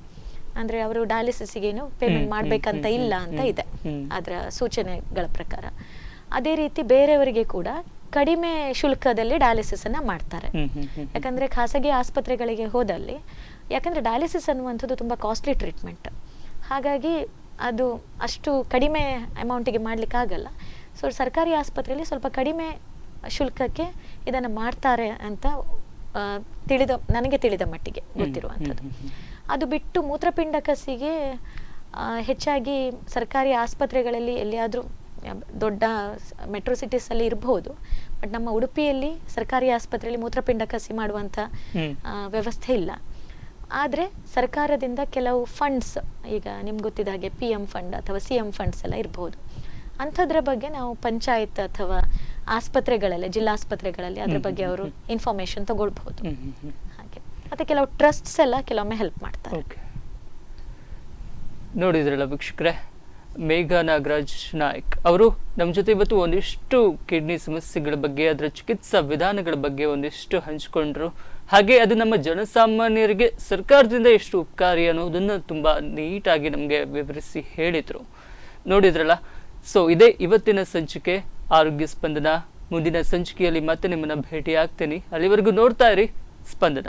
B: ಅಂದ್ರೆ ಅವರು ಡಯಾಲಿಸಿಸ್ಗೇನು ಪೇಮೆಂಟ್ ಮಾಡ್ಬೇಕಂತ ಇಲ್ಲ ಅಂತ ಇದೆ ಅದರ ಸೂಚನೆಗಳ ಪ್ರಕಾರ. ಅದೇ ರೀತಿ ಬೇರೆಯವರಿಗೆ ಕೂಡ ಕಡಿಮೆ ಶುಲ್ಕದಲ್ಲಿ ಡಯಾಲಿಸಿಸ್ ಅನ್ನ ಮಾಡ್ತಾರೆ. ಯಾಕಂದ್ರೆ ಖಾಸಗಿ ಆಸ್ಪತ್ರೆಗಳಿಗೆ ಹೋದಲ್ಲಿ, ಯಾಕಂದ್ರೆ ಡಯಾಲಿಸಿಸ್ ಅನ್ನುವಂಥದ್ದು ತುಂಬಾ ಕಾಸ್ಟ್ಲಿ ಟ್ರೀಟ್ಮೆಂಟ್, ಹಾಗಾಗಿ ಅದು ಅಷ್ಟು ಕಡಿಮೆ ಅಮೌಂಟಿಗೆ ಮಾಡ್ಲಿಕ್ಕೆ ಆಗಲ್ಲ. ಸೊ ಸರ್ಕಾರಿ ಆಸ್ಪತ್ರೆಯಲ್ಲಿ ಸ್ವಲ್ಪ ಕಡಿಮೆ ಶುಲ್ಕಕ್ಕೆ ಇದನ್ನ ಮಾಡ್ತಾರೆ ಅಂತ ನನಗೆ ತಿಳಿದ ಮಟ್ಟಿಗೆ ಗೊತ್ತಿರುವಂಥದ್ದು. ಅದು ಬಿಟ್ಟು ಮೂತ್ರಪಿಂಡ ಕಸಿಗೆ ಹೆಚ್ಚಾಗಿ ಸರ್ಕಾರಿ ಆಸ್ಪತ್ರೆಗಳಲ್ಲಿ ಎಲ್ಲಿಯಾದರೂ ದೊಡ್ಡ ಮೆಟ್ರೋ ಸಿಟೀಸ್ ಅಲ್ಲಿ ಇರಬಹುದು, ಬಟ್ ನಮ್ಮ ಉಡುಪಿಯಲ್ಲಿ ಸರ್ಕಾರಿ ಆಸ್ಪತ್ರೆಯಲ್ಲಿ ಮೂತ್ರಪಿಂಡ ಕಸಿ ಮಾಡುವಂತ ವ್ಯವಸ್ಥೆ ಇಲ್ಲ. ಆದರೆ ಸರ್ಕಾರದಿಂದ ಕೆಲವು ಫಂಡ್ಸ್, ಈಗ ನಿಮ್ಗೆ ಗೊತ್ತಿದ ಹಾಗೆ PM ಫಂಡ್ ಅಥವಾ CM ಫಂಡ್ಸ್ ಎಲ್ಲ ಇರಬಹುದು. ಅಂಥದ್ರ ಬಗ್ಗೆ ನಾವು ಪಂಚಾಯತ್ ಅಥವಾ ಆಸ್ಪತ್ರೆಗಳಲ್ಲಿ, ಜಿಲ್ಲಾಸ್ಪತ್ರೆಗಳಲ್ಲಿ ಅದ್ರ ಬಗ್ಗೆ ಅವರು ಇನ್ಫಾರ್ಮೇಶನ್ ತಗೊಳ್ಬಹುದು. ಹಾಗೆ ಮತ್ತೆ ಕೆಲವು ಟ್ರಸ್ಟ್ಸ್ ಎಲ್ಲ ಕೆಲವೊಮ್ಮೆ ಹೆಲ್ಪ್ ಮಾಡ್ತಾರೆ.
A: ನೋಡಿದ್ರಲ್ಲ ವೀಕ್ಷಕರೇ, ಮೇಘಾ ನಾಗರಾಜ್ ನಾಯ್ಕ್ ಅವರು ನಮ್ಮ ಜೊತೆ ಇವತ್ತು ಒಂದಿಷ್ಟು ಕಿಡ್ನಿ ಸಮಸ್ಯೆಗಳ ಬಗ್ಗೆ, ಅದರ ಚಿಕಿತ್ಸಾ ವಿಧಾನಗಳ ಬಗ್ಗೆ ಒಂದಿಷ್ಟು ಹಂಚಿಕೊಂಡ್ರು. ಹಾಗೆ ಅದು ನಮ್ಮ ಜನಸಾಮಾನ್ಯರಿಗೆ ಸರ್ಕಾರದಿಂದ ಎಷ್ಟು ಉಪಕಾರಿ ಅನ್ನೋದನ್ನು ತುಂಬಾ ನೀಟಾಗಿ ನಮಗೆ ವಿವರಿಸಿ ಹೇಳಿದ್ರು. ನೋಡಿದ್ರಲ್ಲ. ಸೊ ಇದೇ ಇವತ್ತಿನ ಸಂಚಿಕೆ ಆರೋಗ್ಯ ಸ್ಪಂದನ. ಮುಂದಿನ ಸಂಚಿಕೆಯಲ್ಲಿ ಮತ್ತೆ ನಿಮ್ಮನ್ನ ಭೇಟಿ ಆಗ್ತೀನಿ. ಅಲ್ಲಿವರೆಗೂ ನೋಡ್ತಾ ಇರಿ ಸ್ಪಂದನ.